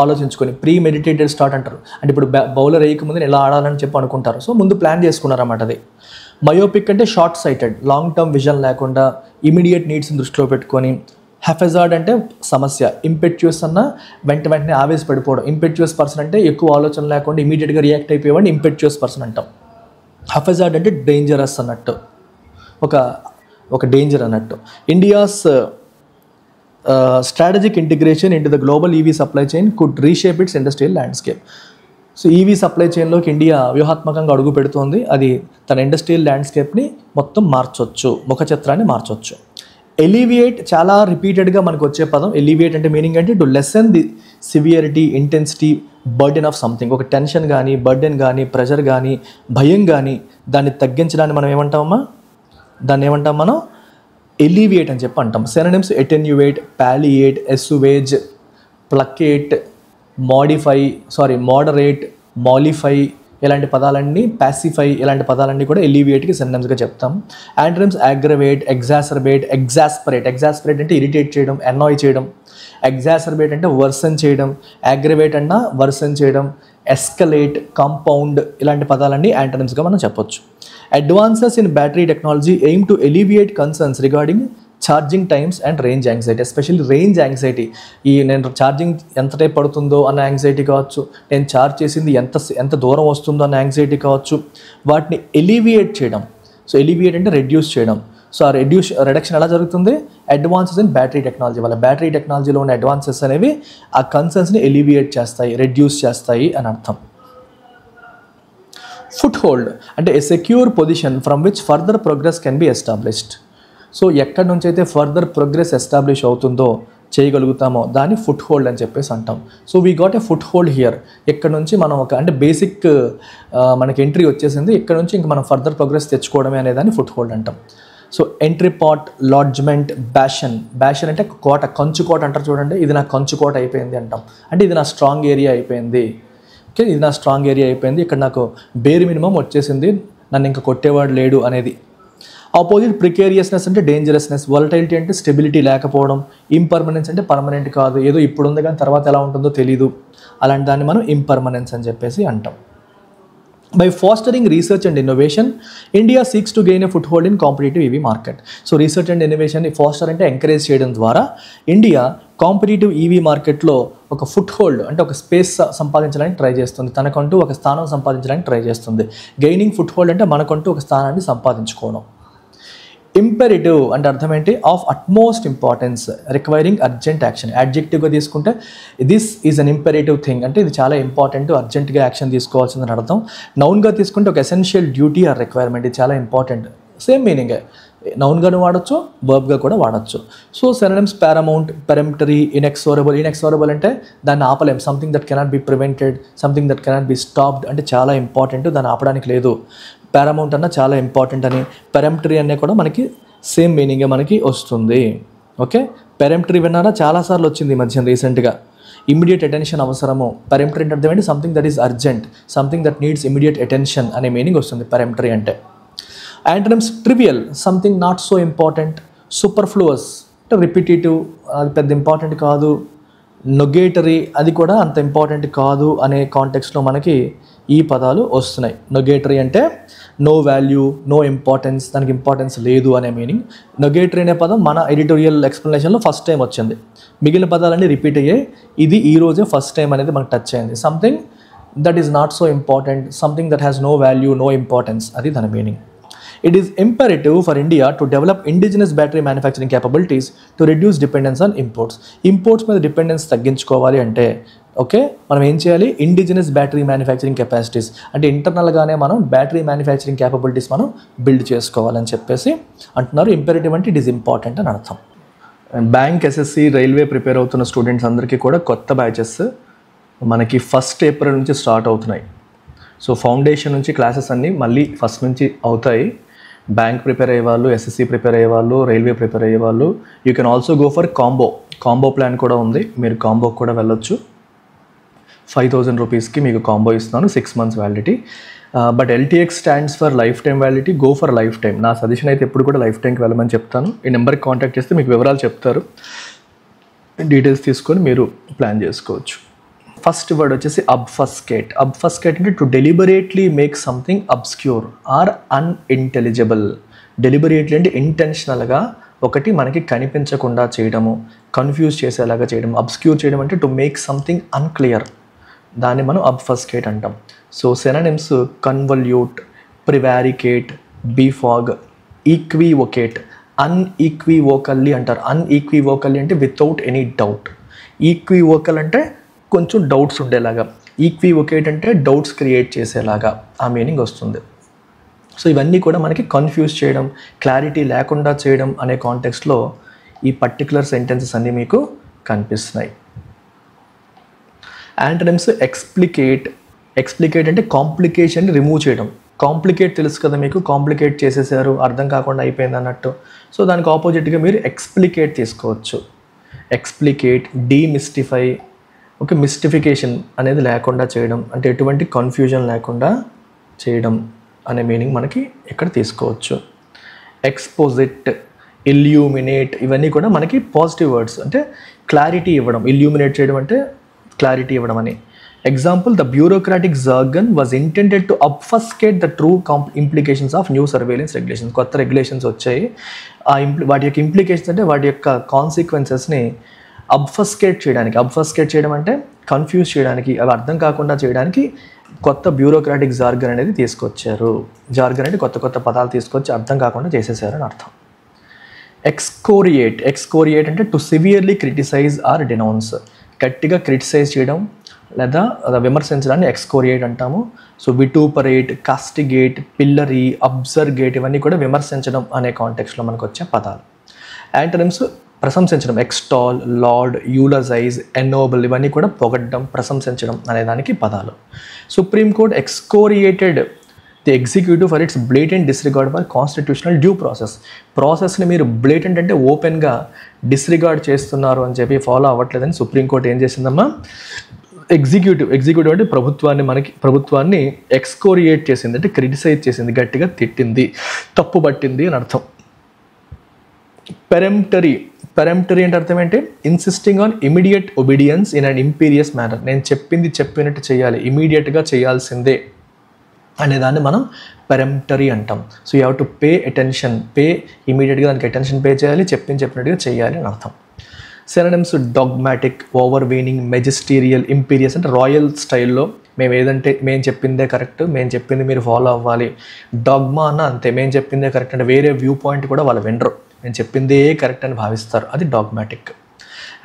ఆలోచించుకొని, ప్రీ మెడిటేటెడ్ స్టార్ట్ అంటారు. అంటే ఇప్పుడు బౌలర్ వేయకముందు ఎలా ఆడాలని చెప్పి అనుకుంటారు, సో ముందు ప్లాన్ చేసుకున్నారన్నమాట. అది మయోపిక్ అంటే short sighted, long term vision లేకుండా ఇమీడియట్ నీడ్స్ని దృష్టిలో పెట్టుకొని. హెఫెజార్డ్ అంటే సమస్య, ఇంపెట్యూస్ అన్న వెంటనే ఆవేశపడిపోవడం. ఇంపెట్యూస్ పర్సన్ అంటే ఎక్కువ ఆలోచన లేకుండా ఇమీడియట్గా రియాక్ట్ అయిపోయేవాడిని ఇంపెట్యూస్ పర్సన్ అంటాం. హెఫెజార్డ్ అంటే డేంజరస్ అన్నట్టు, ఒక డేంజర్ అన్నట్టు. India's strategic integration into the global EV supply chain could reshape its industrial landscape. So EV supply చైన్లోకి ఇండియా వ్యూహాత్మకంగా అడుగు పెడుతోంది. అది తన ఇండస్ట్రియల్ ల్యాండ్స్కేప్ని మొత్తం మార్చొచ్చు, ముఖ చిత్రాన్ని మార్చొచ్చు. ఎలివియేట్ చాలా రిపీటెడ్గా మనకు వచ్చే పదం. ఎలివియేట్ అంటే మీనింగ్ అంటే to lesson the severity, intensity, burden of something. ఒక టెన్షన్ కానీ, బర్డెన్ కానీ, ప్రెషర్ కానీ, భయం కానీ దాన్ని తగ్గించడానికి మనం ఏమంటామమ్మా, దాన్ని ఏమంటాం మనం, ఎలివియేట్ అని చెప్పి అంటాం. సినోనిమ్స్ ఎటెన్యువేట్, పాలియేట్, ఎస్సువేజ్, ప్లకేట్, మోడరేట్, మాలిఫై ఇలాంటి పదాలన్నీ, పాసిఫై ఇలాంటి పదాలన్నీ కూడా ఎలివియేట్కి సినోనిమ్స్గా చెప్తాం. యాంటోనిమ్స్ అగ్రవేట్, ఎగ్జాసర్బేట్, ఎగ్జాస్పరేట్ అంటే ఇరిటేట్ చేయడం, అనాయ్ చేయడం. ఎగ్జాసర్బేట్ అంటే వర్సన్ చేయడం, అగ్రవేట్ అన్నా వర్సన్ చేయడం, ఎస్కలేట్, కాంపౌండ్ ఇలాంటి పదాలన్నీ యాంటోనిమ్స్గా మనం చెప్పొచ్చు. Advances in battery technology aim to alleviate concerns regarding charging times and range anxiety. Especially range anxiety, నేను ఛార్జింగ్ ఎంత టైం పడుతుందో అన్న యాంగ్జైటీ కావచ్చు, నేను ఛార్జ్ చేసింది ఎంత దూరం వస్తుందో అన్న యాంగ్జైటీ కావచ్చు, వాటిని ఎలివియేట్ చేయడం. సో ఎలివియేట్ అంటే రెడ్యూస్ చేయడం. సో ఆ రిడక్షన్ ఎలా జరుగుతుంది, అడ్వాన్సెస్ ఇన్ బ్యాటరీ టెక్నాలజీ వల్ల. బ్యాటరీ టెక్నాలజీలో ఉన్న అడ్వాన్సెస్ అనేవి ఆ కన్సర్న్స్ని ఎలివియేట్ చేస్తాయి, రెడ్యూస్ చేస్తాయి అని అర్థం. ఫుట్ హోల్డ్ అంటే a secure position from which further progress can be established. So ఎక్కడి నుంచి అయితే ఫర్దర్ ప్రోగ్రెస్ ఎస్టాబ్లిష్ అవుతుందో, చేయగలుగుతామో దాన్ని ఫుట్ హోల్డ్ అని చెప్పేసి అంటాం. So we got a foot hold here. ఇక్కడ నుంచి మనం అంటే బేసిక్ మనకి ఎంట్రీ వచ్చేసింది, ఇక్కడ నుంచి ఇంక మనం ఫర్దర్ ప్రోగ్రెస్ తెచ్చుకోవడమే అనేదాన్ని ఫుట్ హోల్డ్ అంటాం. సో ఎంట్రీ పాట్, లాడ్జ్మెంట్, బ్యాషన్ అంటే కోట, కంచు కోట అంటారు చూడండి, ఇది నా కంచు కోట అయిపోయింది అంటాం. అంటే ఇది నా స్ట్రాంగ్ ఏరియా అయిపోయింది. ఓకే, ఇది నా స్ట్రాంగ్ ఏరియా అయిపోయింది, ఇక్కడ నాకు బేర్ మినిమం వచ్చేసింది, నన్ను ఇంకా కొట్టేవాడు లేడు అనేది. ఆపోజిట్ ప్రికేరియస్నెస్ అంటే డేంజరస్నెస్, వాలటైలిటీ అంటే స్టెబిలిటీ లేకపోవడం, ఇంపర్మనెన్స్ అంటే పర్మనెంట్ కాదు, ఏదో ఇప్పుడు ఉంది కానీ తర్వాత ఎలా ఉంటుందో తెలీదు, అలాంటి దాన్ని మనం ఇంపర్మనెన్స్ అని చెప్పేసి అంటాం. By fostering research and innovation, India seeks to gain a foothold in competitive EV market. So research and ఇన్నోవేషన్ని ఫాస్టర్ అంటే ఎంకరేజ్ చేయడం ద్వారా ఇండియా కాంపిటేటివ్ ఈవీ మార్కెట్లో ఒక ఫుట్ హోల్డ్ అంటే ఒక స్పేస్ సంపాదించడానికి ట్రై చేస్తుంది, తనకంటూ ఒక స్థానం సంపాదించడానికి ట్రై చేస్తుంది. గెయినింగ్ ఫుట్ హోల్డ్ అంటే మనకంటూ ఒక స్థానాన్ని సంపాదించుకోవడం. ఇంపెరిటివ్ అంటే అర్థం ఏంటి, of utmost importance, requiring urgent action. యాడ్జెక్టివ్గా తీసుకుంటే this is an imperative thing అంటే ఇది చాలా ఇంపార్టెంట్, అర్జెంట్గా యాక్షన్ తీసుకోవాల్సిందని అర్థం. నౌన్గా తీసుకుంటే ఒక ఎసెన్షియల్ డ్యూటీ ఆర్ రిక్వైర్మెంట్, ఇది చాలా ఇంపార్టెంట్, సేమ్ మీనింగే. నౌన్గాను వాడచ్చు, వర్బ్గా కూడా వాడచ్చు. So synonyms paramount, peremptory, inexorable అంటే దాన్ని ఆపలేం, something that cannot be prevented, something that cannot be stopped అంటే చాలా ఇంపార్టెంట్, దాన్ని ఆపడానికి లేదు. పారామౌంట్ అన్న చాలా ఇంపార్టెంట్ అని, పెరెంప్టరీ అనే కూడా మనకి సేమ్ మీనింగే మనకి వస్తుంది. ఓకే, పెరెంప్టరీ విన్నారా, చాలాసార్లు వచ్చింది ఈ మధ్య రీసెంట్గా. ఇమీడియట్ అటెన్షన్ అవసరము. పెరెంప్టరీ అంటే అర్థం ఏంటి, something that is urgent, something that needs immediate attention అనే మీనింగ్ వస్తుంది పెరెంప్టరీ అంటే. Antonyms trivial, something not so important. Superfluous అంటే రిపిటేటివ్, అది పెద్ద ఇంపార్టెంట్ కాదు. నొగేటరీ, అది కూడా అంత ఇంపార్టెంట్ కాదు అనే కాంటెక్స్లో మనకి ఈ పదాలు వస్తున్నాయి. నొగేటరీ అంటే నో వాల్యూ, నో ఇంపార్టెన్స్, దానికి ఇంపార్టెన్స్ లేదు అనే మీనింగ్. నొగేటరీ అనే పదం మన ఎడిటోరియల్ ఎక్స్ప్లెనేషన్లో ఫస్ట్ టైం వచ్చింది, మిగిలిన పదాలన్నీ రిపీట్ అయ్యాయి, ఇది ఈరోజే ఫస్ట్ టైం అనేది మనకు టచ్ అయింది. Something that is not so important, something that has no value, no importance, అది దాని meaning. It is imperative for India to develop indigenous battery manufacturing capabilities to reduce dependence on imports. Imports మీద dependence తగ్గించుకోవాలి అంటే okay, మనం ఏం చేయాలి, indigenous battery manufacturing capacities అంటే ఇంటర్నల్గానే మనం బ్యాటరీ మ్యానుఫ్యాక్చరింగ్ క్యాపబిలిటీస్ మనం బిల్డ్ చేసుకోవాలని చెప్పేసి అంటున్నారు. ఇంపెరేటివ్ అంటే ఇట్ ఈస్ ఇంపార్టెంట్ అని అర్థం. బ్యాంక్, ఎస్ఎస్సి, రైల్వే ప్రిపేర్ అవుతున్న స్టూడెంట్స్ అందరికీ కూడా కొత్త బ్యాచెస్ మనకి 1 April నుంచి స్టార్ట్ అవుతున్నాయి. సో ఫౌండేషన్ నుంచి క్లాసెస్ అన్నీ మళ్ళీ ఫస్ట్ నుంచి అవుతాయి. బ్యాంక్ ప్రిపేర్ అయ్యేవాళ్ళు, ఎస్ఎస్సి ప్రిపేర్ అయ్యేవాళ్ళు, రైల్వే ప్రిపేర్ అయ్యేవాళ్ళు, you can also go for combo plan కూడా ఉంది, మీరు కాంబోకి కూడా వెళ్ళొచ్చు. 5,000 రూపీస్కి మీకు కాంబో ఇస్తున్నాను, 6 months validity. But LTX stands for life time validity, go for life time. నా సజెషన్ అయితే ఎప్పుడు కూడా లైఫ్ టైంకి వెళ్ళమని చెప్తాను. ఈ నెంబర్కి కాంటాక్ట్ చేస్తే మీకు వివరాలు చెప్తారు, డీటెయిల్స్ తీసుకొని మీరు ప్లాన్ చేసుకోవచ్చు. ఫస్ట్ వర్డ్ వచ్చేసి అబ్ఫస్కేట్. అబ్ఫస్కేట్ అంటే to deliberately make something obscure or unintelligible. Deliberately అంటే ఇంటెన్షనల్గా ఒకటి మనకి కనిపించకుండా చేయడము, కన్ఫ్యూజ్ చేసేలాగా చేయడం. అబ్స్క్యూర్ చేయడం అంటే టు మేక్ సంథింగ్ అన్క్లియర్, దాన్ని మనం అబ్ఫస్కేట్ అంటాం. So synonyms కన్వల్యూట్, ప్రివారికేట్, బీఫాగ్, ఈక్వీవొకేట్. అన్ఈక్వీవోకల్లీ అంటారు. అన్ఈక్వీవోకల్లీ అంటే వితౌట్ ఎనీ డౌట్. ఈక్వీవోకల్ అంటే కొంచెం డౌట్స్ ఉండేలాగా, ఈక్వీవొకేట్ అంటే డౌట్స్ క్రియేట్ చేసేలాగా ఆ మీనింగ్ వస్తుంది. సో ఇవన్నీ కూడా మనకి కన్ఫ్యూజ్ చేయడం, క్లారిటీ లేకుండా చేయడం అనే కాంటెక్స్ట్లో ఈ పర్టికులర్ సెంటెన్సెస్ అన్నీ మీకు కనిపిస్తున్నాయి. యాంటనిమ్స్ ఎక్స్ప్లికేట్. ఎక్స్ప్లికేట్ అంటే కాంప్లికేషన్ని రిమూవ్ చేయడం. కాంప్లికేట్ తెలుసు కదా మీకు, కాంప్లికేట్ చేసేసారు, అర్థం కాకుండా అయిపోయింది అన్నట్టు. సో దానికి ఆపోజిట్గా మీరు ఎక్స్ప్లికేట్ తీసుకోవచ్చు. ఎక్స్ప్లికేట్, డీమిస్టిఫై. ఓకే, మిస్టిఫికేషన్ అనేది లేకుండా చేయడం, అంటే ఎటువంటి కన్ఫ్యూజన్ లేకుండా చేయడం అనే మీనింగ్ మనకి ఇక్కడ తీసుకోవచ్చు. ఎక్స్పోజిట్, ఇల్యూమినేట్, ఇవన్నీ కూడా మనకి పాజిటివ్ వర్డ్స్, అంటే క్లారిటీ ఇవ్వడం. ఇల్యూమినేట్ చేయడం అంటే క్లారిటీ ఇవ్వడం అని. Example, the bureaucratic jargon was intended to obfuscate the true implications of new surveillance regulations. కొత్త రెగ్యులేషన్స్ వచ్చాయి, వాటి యొక్క ఇంప్లికేషన్స్ అంటే వాటి యొక్క కాన్సిక్వెన్సెస్ని అబ్ఫస్కేట్ చేయడానికి. అబ్ఫస్కేట్ చేయడం అంటే కన్ఫ్యూజ్ చేయడానికి, అవి అర్థం కాకుండా చేయడానికి కొత్త బ్యూరోక్రాటిక్ జార్గన్ అనేది తీసుకొచ్చారు. జార్గన్ అంటే కొత్త కొత్త పదాలు తీసుకొచ్చి అర్థం కాకుండా చేసేసారు అని అర్థం. ఎక్స్కోరియేట్. ఎక్స్కోరియేట్ అంటే to severely criticise or denounce. గట్టిగా క్రిటిసైజ్ చేయడం లేదా విమర్శించడాన్ని ఎక్స్కోరియేట్ అంటాము. సో విటూపరేట్, కాస్టిగేట్, పిల్లరీ, అబ్జర్గేట్, ఇవన్నీ కూడా విమర్శించడం అనే కాంటెక్స్లో మనకు వచ్చే పదాలు. యాంటనిమ్స్ ప్రశంసించడం. ఎక్స్టాల్, లార్డ్, యూలజైజ్, ఎన్నోబుల్, ఇవన్నీ కూడా పొగడ్డం, ప్రశంసించడం అనే దానికి పదాలు. Supreme Court excoriated the executive for its blatant disregard for constitutional due process. ప్రాసెస్ని మీరు బ్లేటెంట్ అంటే ఓపెన్గా డిస్రిగార్డ్ చేస్తున్నారు అని చెప్పి, ఫాలో అవ్వట్లేదని సుప్రీంకోర్టు ఏం చేసిందమ్మా, ఎగ్జిక్యూటివ్ అంటే ప్రభుత్వాన్ని ఎక్స్కోరియేట్ చేసింది, అంటే క్రిటిసైజ్ చేసింది, గట్టిగా తిట్టింది, తప్పు పట్టింది అని అర్థం. పెరెంప్టరీ అంటే అర్థం ఏంటి, insisting on immediate obedience in and imperious manner. నేను చెప్పింది చెప్పినట్టు చేయాలి, ఇమీడియట్గా చేయాల్సిందే అనేదాన్ని మనం పెరెంప్టరీ అంటాం. So you have to pay attention, ఇమీడియట్గా దానికి అటెన్షన్ పే చేయాలి, చెప్పినట్టుగా చేయాలి అని అర్థం. సినోనిమ్స్ డాగ్మాటిక్, ఓవర్వీనింగ్, మెజిస్టీరియల్, ఇంపీరియస్ అంటే రాయల్ స్టైల్లో మేము చెప్పిందే కరెక్ట్, మేము చెప్పింది మీరు ఫాలో అవ్వాలి. డాగ్మా అన్న అంతే, మేము చెప్పిందే కరెక్ట్ అంటే వేరే వ్యూ పాయింట్ కూడా వాళ్ళు వినరు, మేము చెప్పిందే కరెక్ట్ అని భావిస్తారు, అది dogmatic.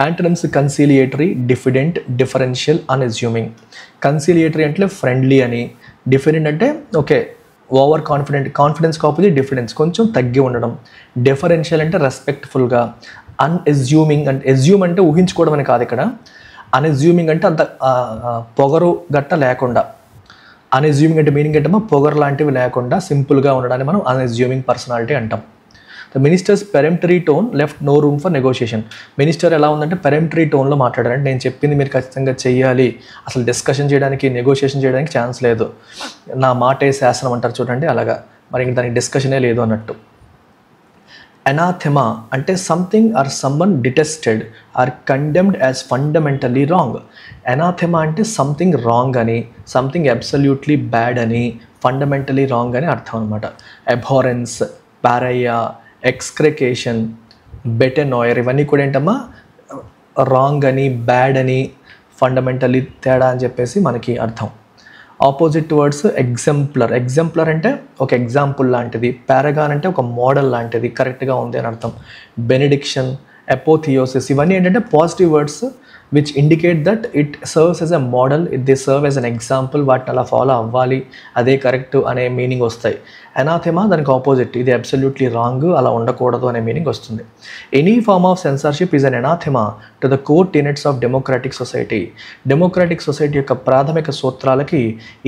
Antonyms conciliatory, diffident, differential, unassuming. Conciliatory అంటే ఫ్రెండ్లీ అని, డిఫరెంట్ అంటే okay over confidence opposite diffidence, కొంచెం తగ్గి ఉండడం. డిఫరెన్షియల్ అంటే రెస్పెక్ట్ఫుల్గా. అన్అజ్యూమింగ్ అంటే, అజ్యూమ్ అంటే ఊహించుకోవడం అని కాదు ఇక్కడ. అన్అజ్యూమింగ్ అంటే అంత పొగరు గట్ట లేకుండా. అన్అజ్యూమింగ్ అంటే మీనింగ్ ఏంటమ్మా, పొగరు లాంటివి లేకుండా సింపుల్గా ఉండడాన్ని మనం అన్అజ్యూమింగ్ పర్సనాలిటీ అంటాం. The minister's peremptory tone left no room for negotiation. Minister ఎలా ఉందంటే పెరెంప్టరీ టోన్లో మాట్లాడారంటే నేను చెప్పింది మీరు ఖచ్చితంగా చెయ్యాలి, అసలు డిస్కషన్ చేయడానికి, నెగోషియేషన్ చేయడానికి ఛాన్స్ లేదు, నా మాటే శాసనం అంటారు చూడండి, అలాగా. మరి ఇంక దానికి డిస్కషనే లేదు అన్నట్టు. అనాథెమా అంటే something or someone detested or condemned as fundamentally wrong. Anathema అంటే సంథింగ్ రాంగ్ అని, సంథింగ్ అబ్సల్యూట్లీ బ్యాడ్ అని, ఫండమెంటలీ రాంగ్ అని అర్థం అనమాట. అబ్హారెన్స్, పారయ్యా, ఎక్స్క్రికేషన్, బెటెనాయర్, ఇవన్నీ కూడా ఏంటమ్మా రాంగ్ అని, బ్యాడ్ అని, ఫండమెంటలీ తేడా అని చెప్పేసి మనకి అర్థం. Opposite words exemplar. ఎగ్జాంపులర్ అంటే ఒక ఎగ్జాంపుల్ లాంటిది. పారాగాన్ అంటే ఒక మోడల్ లాంటిది, కరెక్ట్గా ఉంది అని అర్థం. బెనిడిక్షన్, అపోథియోసిస్, ఇవన్నీ ఏంటంటే positive words which indicate that it serves as a model, they serve as an example, వాటిని అలా ఫాలో అవ్వాలి, అదే కరెక్ట్ అనే మీనింగ్ వస్తాయి. అనాథెమా దానికి ఆపోజిట్, ఇది అబ్సల్యూట్లీ రాంగ్, అలా ఉండకూడదు అనే మీనింగ్ వస్తుంది. Any form of censorship is an anathema to the core tenets of democratic society. Democratic society యొక్క ప్రాథమిక సూత్రాలకి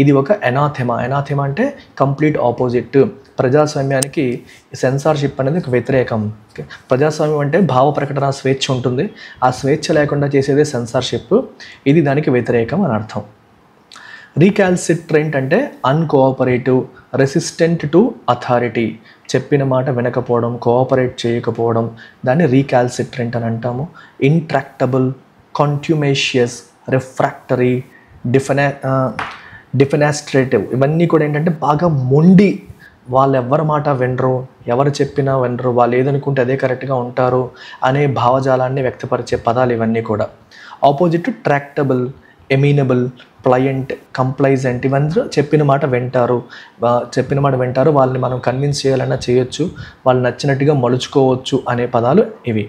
ఇది ఒక అనాథెమా. అనాథెమా అంటే కంప్లీట్ ఆపోజిట్. ప్రజాస్వామ్యానికి సెన్సార్షిప్ అనేది ఒక వ్యతిరేకం. ప్రజాస్వామ్యం అంటే భావ ప్రకటన స్వేచ్ఛ ఉంటుంది, ఆ స్వేచ్ఛ లేకుండా చేసేదే సెన్సార్షిప్, ఇది దానికి వ్యతిరేకం అని అర్థం. రీకాల్సిట్రెంట్ అంటే అన్కోఆపరేటివ్, రెసిస్టెంట్ టు అథారిటీ, చెప్పిన మాట వినకపోవడం, కోఆపరేట్ చేయకపోవడం, దాన్ని రీకాల్సిట్రెంట్ అని అంటాము. ఇంట్రాక్టబుల్, కాంట్యుమేషియస్, రిఫ్రాక్టరీ, డిఫెనాస్ట్రేటివ్, ఇవన్నీ కూడా ఏంటంటే బాగా మొండి, వాళ్ళు ఎవరి మాట వినరు, ఎవరు చెప్పినా వినరు, వాళ్ళు ఏదనుకుంటే అదే కరెక్ట్గా ఉంటారు అనే భావజాలాన్ని వ్యక్తపరిచే పదాలు ఇవన్నీ కూడా. ఆపోజిట్ ట్రాక్టబుల్, ఎమీనబుల్, ప్లయంట్, కంప్లైజెంట్, ఇవన్నీ చెప్పిన మాట వింటారు, వాళ్ళని మనం కన్విన్స్ చేయాలన్నా చేయొచ్చు, వాళ్ళు నచ్చినట్టుగా మలుచుకోవచ్చు అనే పదాలు ఇవి.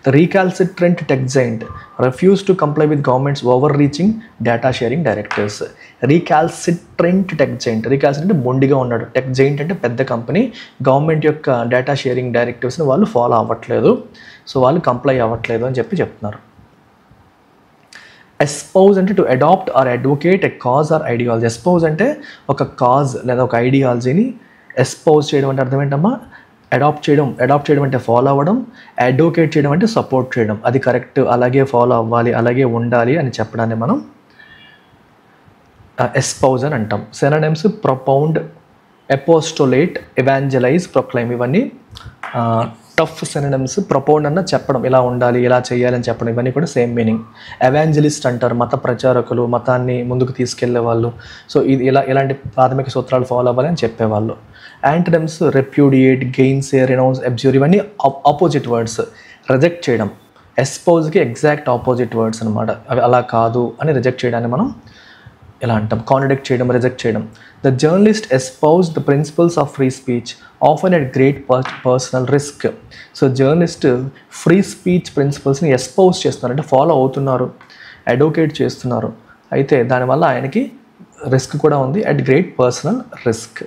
The recalcitrant tech giant refuses to comply with government's overreaching data sharing directives. Recalcitrant tech giant, recalcitrant మొండిగా ఉన్నాడు, టెక్ జైంట్ అంటే పెద్ద కంపెనీ, గవర్నమెంట్ యొక్క డేటా షేరింగ్ డైరెక్టివ్స్ని వాళ్ళు ఫాలో అవ్వట్లేదు, సో వాళ్ళు కంప్లై అవ్వట్లేదు అని చెప్తున్నారు. ఎస్పౌజ్ అంటే to adopt or advocate a cause or ideology. Espouse అంటే ఒక కాజ్ లేదా ఒక ఐడియాలజీని ఎస్పౌజ్ చేయడం అంటే అర్థం ఏంటమ్మా, అడాప్ట్ చేయడం అంటే ఫాలో అవ్వడం, అడ్వకేట్ చేయడం అంటే సపోర్ట్ చేయడం, అది కరెక్ట్, అలాగే ఫాలో అవ్వాలి, అలాగే ఉండాలి అని చెప్పడాన్ని మనం ఎస్పౌజ్ అని అంటాం. సినోనిమ్స్ ప్రొపౌండ్, ఎపోస్టోలేట్, ఎవాంజలైజ్, ప్రొక్లైమ్, ఇవన్నీ టఫ్ సినోనిమ్స్. ప్రొపౌండ్ అన్న చెప్పడం, ఇలా ఉండాలి, ఇలా చేయాలని చెప్పడం, ఇవన్నీ కూడా సేమ్ మీనింగ్. ఎవాంజలిస్ట్ అంటారు మత ప్రచారకులు, మతాన్ని ముందుకు తీసుకెళ్లే వాళ్ళు, సో ఇది ఇలాంటి ప్రాథమిక సూత్రాలు ఫాలో అవ్వాలి అని చెప్పేవాళ్ళు. యాంటనిమ్స్ రెప్యూడియేట్, గెయిన్సే, రెనౌన్స్, అబ్జ్యూర్, ఇవన్నీ ఆపోజిట్ వర్డ్స్. రిజెక్ట్ చేయడం, ఎస్పౌజ్కి ఎగ్జాక్ట్ ఆపోజిట్ వర్డ్స్ అనమాట, అవి అలా కాదు అని రిజెక్ట్ చేయడాన్ని మనం ఎలా అంటాం, కాంట్రడిక్ట్ చేయడం, రిజెక్ట్ చేయడం. The journalist espouse the principles of free speech often at great personal risk. So journalist free speech ప్రిన్సిపల్స్ని ఎస్పౌజ్ చేస్తున్నారు, అంటే ఫాలో అవుతున్నారు, అడ్వకేట్ చేస్తున్నారు, అయితే దానివల్ల ఆయనకి రిస్క్ కూడా ఉంది, అట్ గ్రేట్ పర్సనల్ రిస్క్.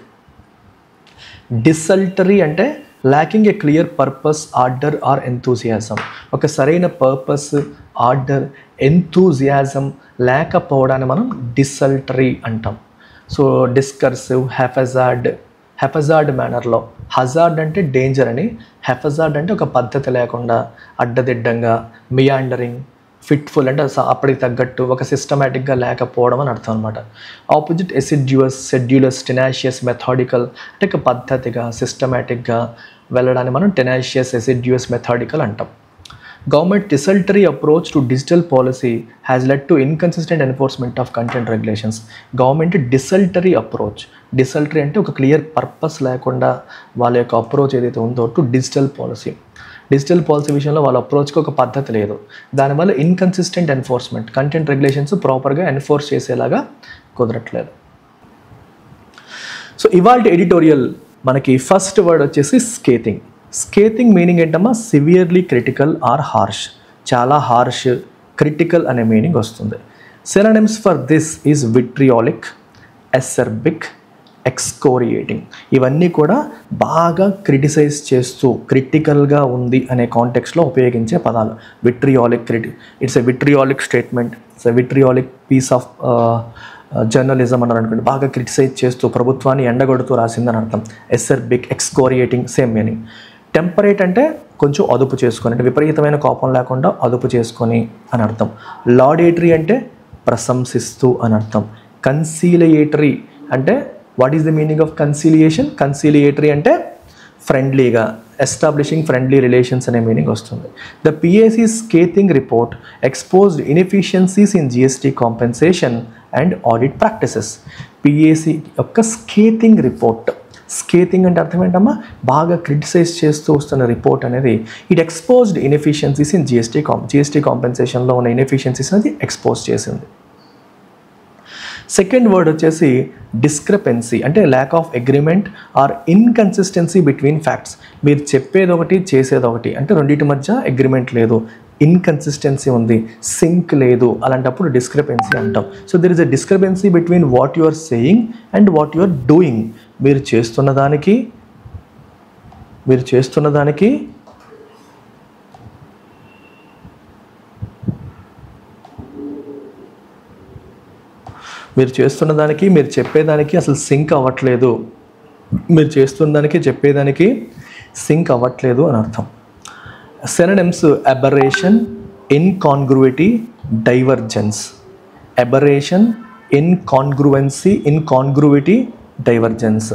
డిసల్టరీ అంటే lacking A clear purpose, order or enthusiasm. ఒక సరైన పర్పస్, ఆర్డర్, ఎంతూజియాజం లేకపోవడాన్ని మనం డిసల్టరీ అంటాం. సో డిస్కర్సివ్, హెఫజార్డ్ మేనర్లో, హజార్డ్ అంటే డేంజర్ అని, హెఫజార్డ్ అంటే ఒక పద్ధతి లేకుండా, అడ్డదిడ్డంగా, మియాండరింగ్, ఫిట్ఫుల్ అంటే అప్పటికి తగ్గట్టు ఒక సిస్టమేటిక్గా లేకపోవడం అని అర్థం అనమాట. ఆపోజిట్ ఎసిడ్యూయస్, సెడ్యూలస్, టెనాషియస్, మెథాడికల్ అంటే ఒక పద్ధతిగా, సిస్టమేటిక్గా వెళ్ళడాన్ని మనం టెనాషియస్, ఎసిడ్యూయస్, మెథాడికల్ అంటాం. Government desultory approach to digital policy has led to inconsistent enforcement of content regulations. Government desultory approach, desultory అంటే ఒక క్లియర్ పర్పస్ లేకుండా వాళ్ళ యొక్క అప్రోచ్ ఏదైతే ఉందో టు డిజిటల్ పాలసీ విషయంలో వాళ్ళ అప్రోచ్కి ఒక పద్ధతి లేదు, దానివల్ల ఇన్కన్సిస్టెంట్ ఎన్ఫోర్స్మెంట్, కంటెంట్ రెగ్యులేషన్స్ ప్రాపర్గా ఎన్ఫోర్స్ చేసేలాగా కుదరట్లేదు. సో ఇవాళ ఎడిటోరియల్ మనకి ఫస్ట్ వర్డ్ వచ్చేసి స్కేతింగ్. స్కేతింగ్ మీనింగ్ ఏంటమ్మా, సివియర్లీ క్రిటికల్ ఆర్ హార్ష్, చాలా హార్ష్, క్రిటికల్ అనే మీనింగ్ వస్తుంది. సినోనిమ్స్ ఫర్ దిస్ ఈజ్ విట్రియాలిక్, ఎసర్బిక్, ఎక్స్కోరియేటింగ్, ఇవన్నీ కూడా బాగా క్రిటిసైజ్ చేస్తూ క్రిటికల్గా ఉంది అనే కాంటెక్స్లో ఉపయోగించే పదాలు. Vitriolic, it's a vitriolic statement, it's a vitriolic piece of journalism అన్నారు అనుకోండి, బాగా క్రిటిసైజ్ చేస్తూ ప్రభుత్వాన్ని ఎండగొడుతూ రాసిందని అర్థం. Acerbic, excoriating same meaning. Temperate అంటే కొంచెం అదుపు చేసుకొని, అంటే విపరీతమైన కోపం లేకుండా అదుపు చేసుకొని అని అర్థం. లాడేటరీ అంటే ప్రశంసిస్తూ అని అర్థం. కన్సీలియేటరీ అంటే what is the meaning of conciliation? Conciliatory అంటే ఫ్రెండ్లీగా, ఎస్టాబ్లిషింగ్ ఫ్రెండ్లీ రిలేషన్స్ అనే మీనింగ్ వస్తుంది. The PAC scathing report exposed inefficiencies in GST compensation and audit practices. PAC యొక్క స్కేతింగ్ రిపోర్ట్, స్కేతింగ్ అంటే అర్థం ఏంటమ్మా, బాగా క్రిటిసైజ్ చేస్తూ వస్తున్న రిపోర్ట్ అనేది it exposed inefficiencies in GST కాంపెన్సేషన్లో ఉన్న ఇన్ఎఫిషియన్సీస్ అనేది ఎక్స్పోజ్ చేసింది. సెకండ్ వర్డ్ వచ్చేసి డిస్క్రిపెన్సీ, అంటే lack of agreement or inconsistency between facts. మీరు చెప్పేది ఒకటి, చేసేది ఒకటి, అంటే రెండింటి మధ్య అగ్రిమెంట్ లేదు, ఇన్కన్సిస్టెన్సీ ఉంది, సింక్ లేదు, అలాంటప్పుడు డిస్క్రిపెన్సీ అంటాం. So there is a discrepancy between what you are saying and what you are doing. మీరు చేస్తున్న దానికి మీరు చెప్పేదానికి అసలు సింక్ అవ్వట్లేదు, మీరు చేస్తున్న దానికి చెప్పేదానికి సింక్ అవ్వట్లేదు అని అర్థం. Synonyms aberration, incongruity, divergence. Aberration, incongruency, incongruity, divergence.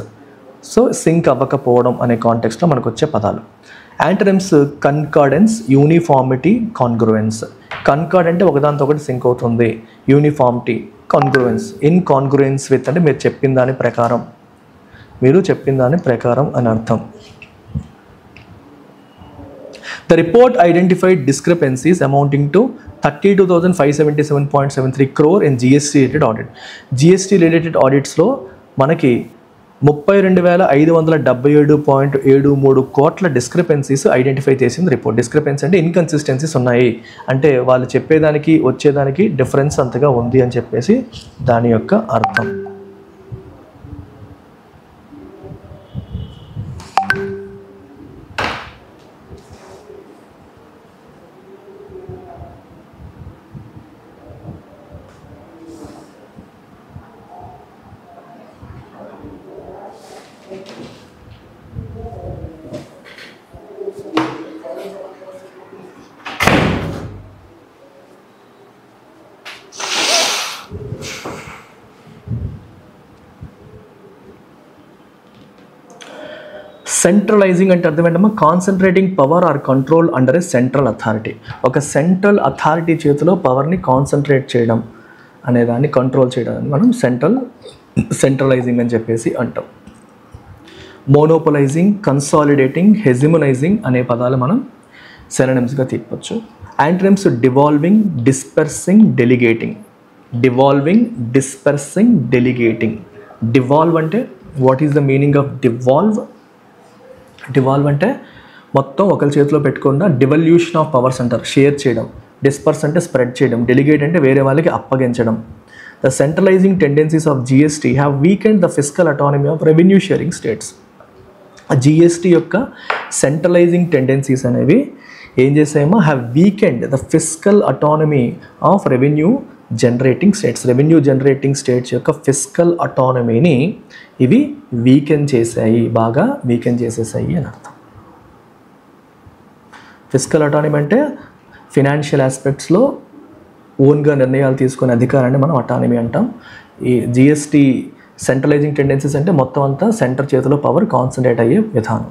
So sync అవ్వకపోవడం అనే కాంటెక్స్ట్లో మనకు వచ్చే పదాలు. Antonyms కన్కార్డెన్స్, uniformity, కాంగ్రువెన్స్. కన్కార్డ్ అంటే ఒకదానితో ఒకటి సింక్ అవుతుంది, యూనిఫార్మిటీ, కాంగ్రువెన్స్. ఇన్కాంగ్రువెన్స్ విత్ అంటే మీరు చెప్పిన దాని ప్రకారం అని అర్థం. The report identified discrepancies amounting to 32,577.73 crore in GST related audit. GST related auditsలో మనకి 32,577.73 కోట్ల డిస్క్రిపెన్సీస్ ఐడెంటిఫై చేసింది రిపోర్ట్. డిస్క్రిపెన్సీ అంటే ఇన్కన్సిస్టెన్సీస్ ఉన్నాయి, అంటే వాళ్ళు చెప్పేదానికి వచ్చేదానికి డిఫరెన్స్ అంతగా ఉంది అని చెప్పేసి దాని యొక్క అర్థం. సెంట్రలైజింగ్ అంటే అర్థం ఏంటమ్మా? Concentrating power or control under a central authority. ఒక సెంట్రల్ అథారిటీ చేతిలో పవర్ని కాన్సన్ట్రేట్ చేయడం అనేదాన్ని, కంట్రోల్ చేయడాన్ని మనం సెంట్రలైజింగ్ అని చెప్పేసి అంటాం. మోనోపలైజింగ్, కన్సాలిడేటింగ్, హెజిమనైజింగ్ అనే పదాలు మనం సినోనిమ్స్గా తీయవచ్చు. Antonyms devolving, dispersing, delegating. Devolving, dispersing, delegating. Devolve అంటే what is the meaning of devolve? Devolve అంటే మొత్తం ఒకరి చేతిలో పెట్టుకుండా డివల్యూషన్ ఆఫ్ పవర్స్ అంటారు, షేర్ చేయడం. డిస్పర్స్ అంటే స్ప్రెడ్ చేయడం. డెలిగేట్ అంటే వేరే వాళ్ళకి అప్పగించడం. The centralising tendencies of GST have weakened the fiscal autonomy of revenue sharing states. GST యొక్క సెంట్రలైజింగ్ టెండెన్సీస్ అనేవి ఏం చేసాయేమో, have weakened the fiscal autonomy of revenue generating states. Revenue generating states యొక్క ఫిస్కల్ అటానమీని ఇవి వీకెన్ చేశాయి, బాగా weaken చేసేసాయి అని అర్థం. ఫిస్కల్ అటానమీ అంటే ఫినాన్షియల్ ఆస్పెక్ట్స్లో ఓన్గా నిర్ణయాలు తీసుకునే అధికారాన్ని మనం అటానమీ అంటాం. ఈ జిఎస్టీ సెంట్రలైజింగ్ టెండెన్సీస్ అంటే మొత్తం అంతా సెంటర్ చేతిలో పవర్ కాన్సన్ట్రేట్ అయ్యే విధానం.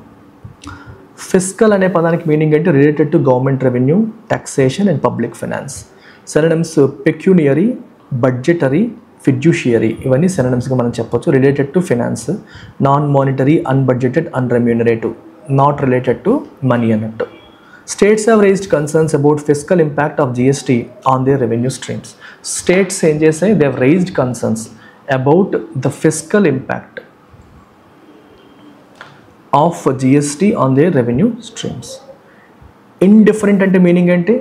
ఫిస్కల్ అనే పదానికి మీనింగ్ అంటే related to government revenue, taxation and public finance. Synonyms pecuniary, budgetary, fiduciary ఇవన్నీ సినోనిమ్స్గా మనం చెప్పొచ్చు. Related to finance, non monetary, unbudgeted, unremunerative, not related to money అన్నట్టు. States have raised concerns about fiscal impact of GST on their revenue streams. States ఏం చేస్తాయి? They have raised concerns about the fiscal impact of GST on their revenue streams. Indifferent అంటే meaning ఏంటి?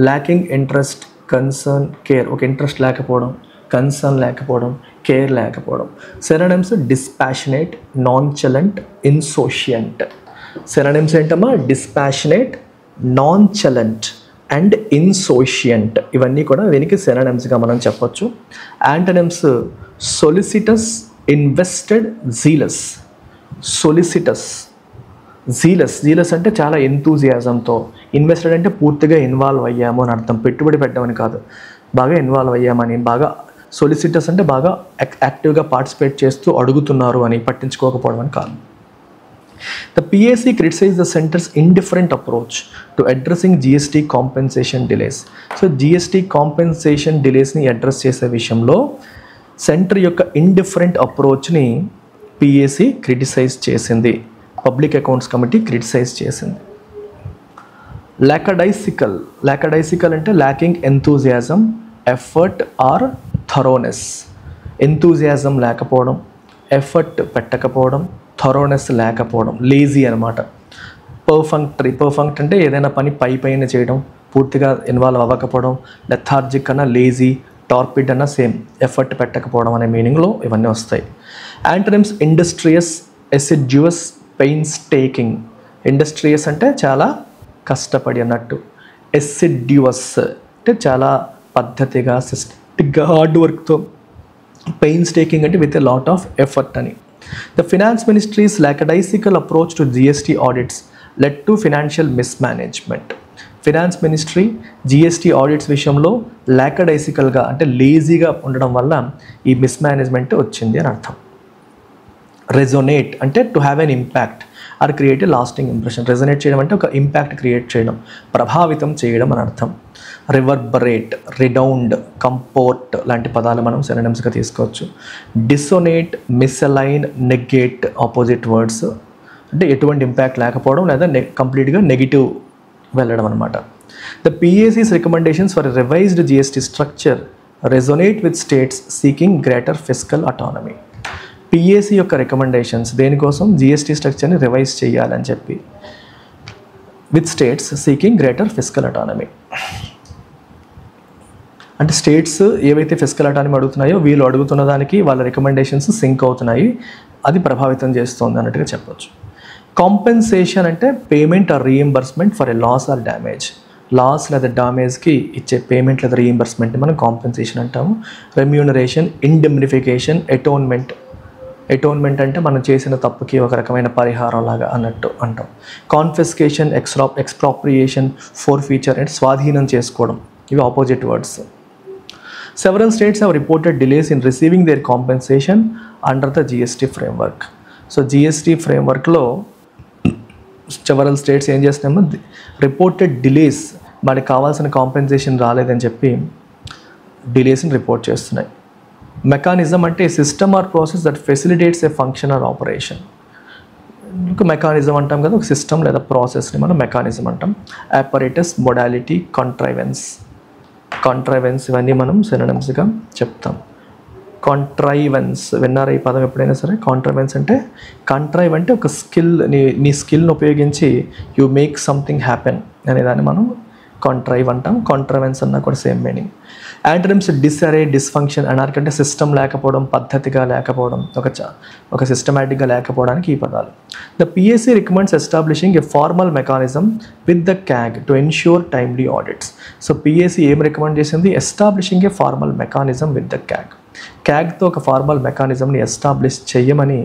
Lacking interest, concern, care. ఒక interest లేకపోవడం, concern లేకపోవడం, care లేకపోవడం. Synonyms dispassionate, nonchalant, insouciant. Synonyms ఏంటమ్మా? Dispassionate, nonchalant and insouciant. ఇవన్నీ కూడా దీనికి సినోనిమ్స్గా మనం చెప్పొచ్చు. Antonyms solicitous, invested, zealous. Solicitous, zealous అంటే చాలా ఎంతూజియాజంతో. ఇన్వెస్టెడ్ అంటే పూర్తిగా ఇన్వాల్వ్ అయ్యాము అని అర్థం, పెట్టుబడి పెట్టామని కాదు, బాగా ఇన్వాల్వ్ అయ్యామని. బాగా సొలిసిటస్ అంటే బాగా యాక్టివ్గా పార్టిసిపేట్ చేస్తూ అడుగుతున్నారు అని, పట్టించుకోకపోవడం అని కాదు. The PAC criticise the centre's indifferent approach to addressing GST compensation delays. So GST compensation డిలేస్ని అడ్రస్ చేసే విషయంలో సెంటర్ యొక్క ఇండిఫరెంట్ అప్రోచ్ని పిఏసీ క్రిటిసైజ్ చేసింది, పబ్లిక్ అకౌంట్స్ కమిటీ క్రిటిసైజ్ చేసింది. లాకడైసికల్ అంటే lacking enthusiasm, effort or thoroughness. Enthusiasm లేకపోవడం, effort పెట్టకపోవడం, థరోనెస్ లేకపోవడం, లేజీ అనమాట. పర్ఫంక్ట్ అంటే ఏదైనా పని పైన చేయడం, పూర్తిగా ఇన్వాల్వ్ అవ్వకపోవడం. లెథార్జిక్ అన్న లేజీ, టార్పిడ్ అన్న సేమ్, ఎఫర్ట్ పెట్టకపోవడం అనే మీనింగ్లో ఇవన్నీ వస్తాయి. Antonyms industrious, assiduous, painstaking. Industrious అంటే చాలా కష్టపడి అన్నట్టు. ఎసిడ్యువస్ అంటే చాలా పద్ధతిగా, సిస్టమిక్గా, హార్డ్ వర్క్తో. పెయిన్స్ టేకింగ్ అంటే with a lot of effort అని. The finance ministry's lackadaisical approach to GST audits led to financial mismanagement. Finance ministry GST audits విషయంలో లాకడైసికల్గా అంటే లేజీగా ఉండడం వల్ల ఈ మిస్మేనేజ్మెంట్ వచ్చింది అని అర్థం. రెజొనేట్ అంటే to have an impact are create a lasting impression. Resonate చేయడం అంటే ఒక ఇంపాక్ట్ క్రియేట్ చేయడం, ప్రభావితం చేయడం అని అర్థం. రివర్బరేట్, రిడౌండ్, కంపోర్ట్ లాంటి పదాలు మనం సినోనిమ్స్గా తీసుకోవచ్చు. Dissonate, misalign, negate opposite words అంటే ఎటువంటి ఇంపాక్ట్ లేకపోవడం లేదా కంప్లీట్గా నెగిటివ్ వెళ్ళడం అనమాట. The PAC's recommendations for revised GST structure resonate with states seeking greater fiscal autonomy. PAC యొక్క రికమెండేషన్స్ దేనికోసం, జిఎస్టీ స్ట్రక్చర్ని రివైజ్ చేయాలని చెప్పి, with states seeking greater fiscal autonomy. అంటే స్టేట్స్ ఏవైతే ఫిస్కల్ అటానమీ అడుగుతున్నాయో వీళ్ళు అడుగుతున్న దానికి వాళ్ళ రికమెండేషన్స్ సింక్ అవుతున్నాయి, అది ప్రభావితం చేస్తుంది అన్నట్టుగా చెప్పొచ్చు. కాంపెన్సేషన్ అంటే payment or reimbursement for a loss or damage. Loss లేదా డ్యామేజ్కి ఇచ్చే పేమెంట్ లేదా రీఎంబర్స్మెంట్ని మనం కాంపెన్సేషన్ అంటాము. రెమ్యూనరేషన్, ఇండెమ్నిఫికేషన్, అటోన్మెంట్ అంటే మనం చేసిన తప్పుకి ఒక రకమైన పరిహారం లాగా అన్నట్టు అంటాం. కాన్ఫిస్కేషన్, ఎక్స్ప్రాప్రియేషన్, ఫోర్ఫీచర్ అంటే స్వాధీనం చేసుకోవడం, ఇవి opposite words. Several states have reported delays in receiving their compensation under the GST framework. So GST ఫ్రేమ్వర్క్లో సెవరల్ స్టేట్స్ ఏం చేస్తున్నామో రిపోర్టెడ్ డిలేస్, వాడికి కావాల్సిన కాంపెన్సేషన్ రాలేదని చెప్పి డిలేస్ని రిపోర్ట్ చేస్తున్నాయి. మెకానిజం అంటే system or process that facilitates a function or operation. ఒక మెకానిజం అంటాం కదా, ఒక సిస్టమ్ లేదా ప్రాసెస్ని మనం మెకానిజం అంటాం. ఆపరేటస్, మొడాలిటీ, కాంట్రైవెన్స్ ఇవన్నీ మనం సినోనిమ్స్గా చెప్తాం. కాంట్రైవెన్స్ విన్నారా ఈ పదం ఎప్పుడైనా సరే? కాంట్రైవెన్స్ అంటే, కంట్రైవ్ అంటే ఒక స్కిల్, నీ స్కిల్ని ఉపయోగించి యూ మేక్ సంథింగ్ హ్యాపెన్ అనేదాన్ని మనం కాంట్రైవ్ అంటాం. కాంట్రైవెన్స్ అన్నా కూడా same meaning. Antonyms disarray, dysfunction. Anarchy అంటే సిస్టమ్ లేకపోవడం, పద్ధతిగా లేకపోవడం, ఒక సిస్టమేటిక్గా లేకపోవడానికి ఈ పదాలు. The PSC recommends establishing a formal mechanism with the CAG to ensure timely audits. So PSC ఏం రికమెండ్ చేసింది? Establishing a formal mechanism with the క్యాగ్తో ఒక ఫార్మల్ మెకానిజంని ఎస్టాబ్లిష్ చేయమని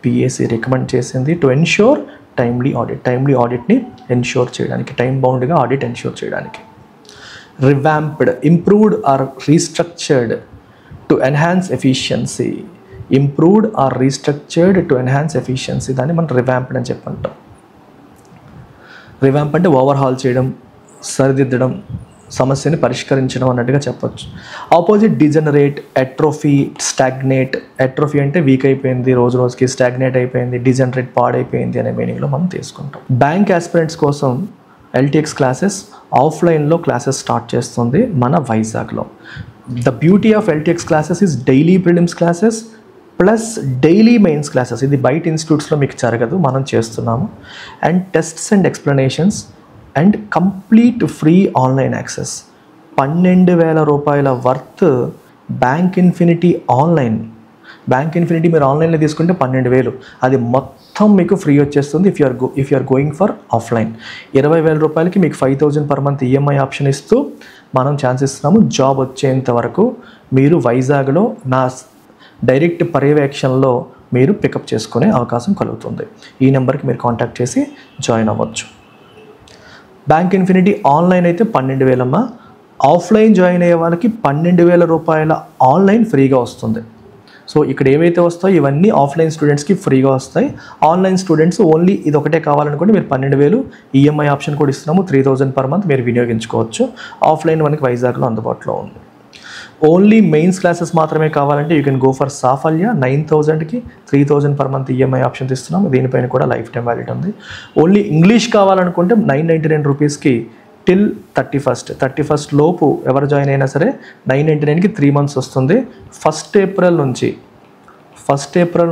పిఎస్సి రికమెండ్ చేసింది. టు ఎన్ష్యూర్ టైమ్లీ ఆడిట్ని ఎన్ష్యూర్ చేయడానికి, time బౌండ్గా ఆడిట్ ఎన్ష్యూర్ చేయడానికి. Revamped, improved or restructured to enhance efficiency. దాన్ని మనం రివాంప్డ్ అని చెప్పంటాం. రివాంప్ అంటే ఓవర్హాల్ చేయడం, సరిదిద్దడం, సమస్యని పరిష్కరించడం అన్నట్టుగా చెప్పొచ్చు. Opposite degenerate, atrophy, stagnate. Atrophy అంటే వీక్ అయిపోయింది, రోజు రోజుకి స్టాగ్నేట్ అయిపోయింది, డిజనరేట్ పాడైపోయింది అనే మీనింగ్లో మనం తీసుకుంటాం. బ్యాంక్ ఆస్పిరెంట్స్ కోసం ఎల్టీఎక్స్ క్లాసెస్ ఆఫ్లైన్లో క్లాసెస్ స్టార్ట్ చేస్తుంది మన వైజాగ్లో. The beauty of LTX classes is daily prelims classes plus daily mains classes. ఇది బయట ఇన్స్టిట్యూట్స్లో మీకు జరగదు, మనం చేస్తున్నాము. And tests and explanations and complete free online access. 12,000 రూపాయల worth bank infinity online. Bank infinity మీరు ఆన్లైన్లో తీసుకుంటే 12,000, అది మొత్తం మీకు ఫ్రీ వచ్చేస్తుంది if you are going for offline. 20,000 రూపాయలకి మీకు 5,000 పర్ మంత్ ఈఎంఐ ఆప్షన్ ఇస్తూ మనం ఛాన్స్ ఇస్తున్నాము. జాబ్ వచ్చేంత వరకు మీరు వైజాగ్లో నా డైరెక్ట్ పర్యవేక్షణలో మీరు పికప్ చేసుకునే అవకాశం కలుగుతుంది. ఈ నెంబర్కి మీరు కాంటాక్ట్ చేసి జాయిన్ అవ్వచ్చు. బ్యాంక్ ఇన్ఫినిటీ ఆన్లైన్ అయితే 12,000 ఆఫ్లైన్ జాయిన్ అయ్యే వాళ్ళకి 12,000 రూపాయల ఆన్లైన్ ఫ్రీగా వస్తుంది. సో ఇక్కడ ఏవైతే వస్తాయో ఇవన్నీ ఆఫ్లైన్ స్టూడెంట్స్కి ఫ్రీగా వస్తాయి. ఆన్లైన్ స్టూడెంట్స్ ఓన్లీ ఇది ఒకటే కావాలనుకుంటే మీరు 12,000 ఈఎంఐ ఆప్షన్ కూడా ఇస్తున్నాము. 3,000 పర్ మంత్ మీరు వినియోగించుకోవచ్చు. ఆఫ్లైన్ మనకి వైజాగ్లో అందుబాటులో ఉంది. ఓన్లీ మెయిన్స్ క్లాసెస్ మాత్రమే కావాలంటే you can go for Saphalya. 9,000కి 3,000 పర్ మంత్ ఈఎంఐ ఆప్షన్ ఇస్తున్నాము. దీనిపైన కూడా లైఫ్ టైం వ్యాలిడ్ ఉంది. ఓన్లీ ఇంగ్లీష్ కావాలనుకుంటే 999 రూపీస్కి టిల్ 31st లోపు ఎవరు జాయిన్ అయినా సరే 999కి 3 months వస్తుంది. 1st April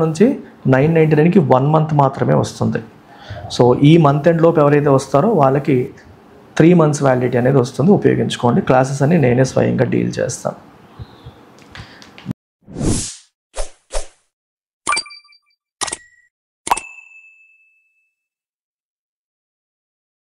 నుంచి 999కి 1 month మాత్రమే వస్తుంది. సో ఈ మంత్ ఎండ్ లోపు ఎవరైతే వస్తారో వాళ్ళకి 3 months వ్యాలిడిటీ అనేది వస్తుంది. ఉపయోగించుకోండి. క్లాసెస్ అన్ని నేనే స్వయంగా డీల్ చేస్తాను.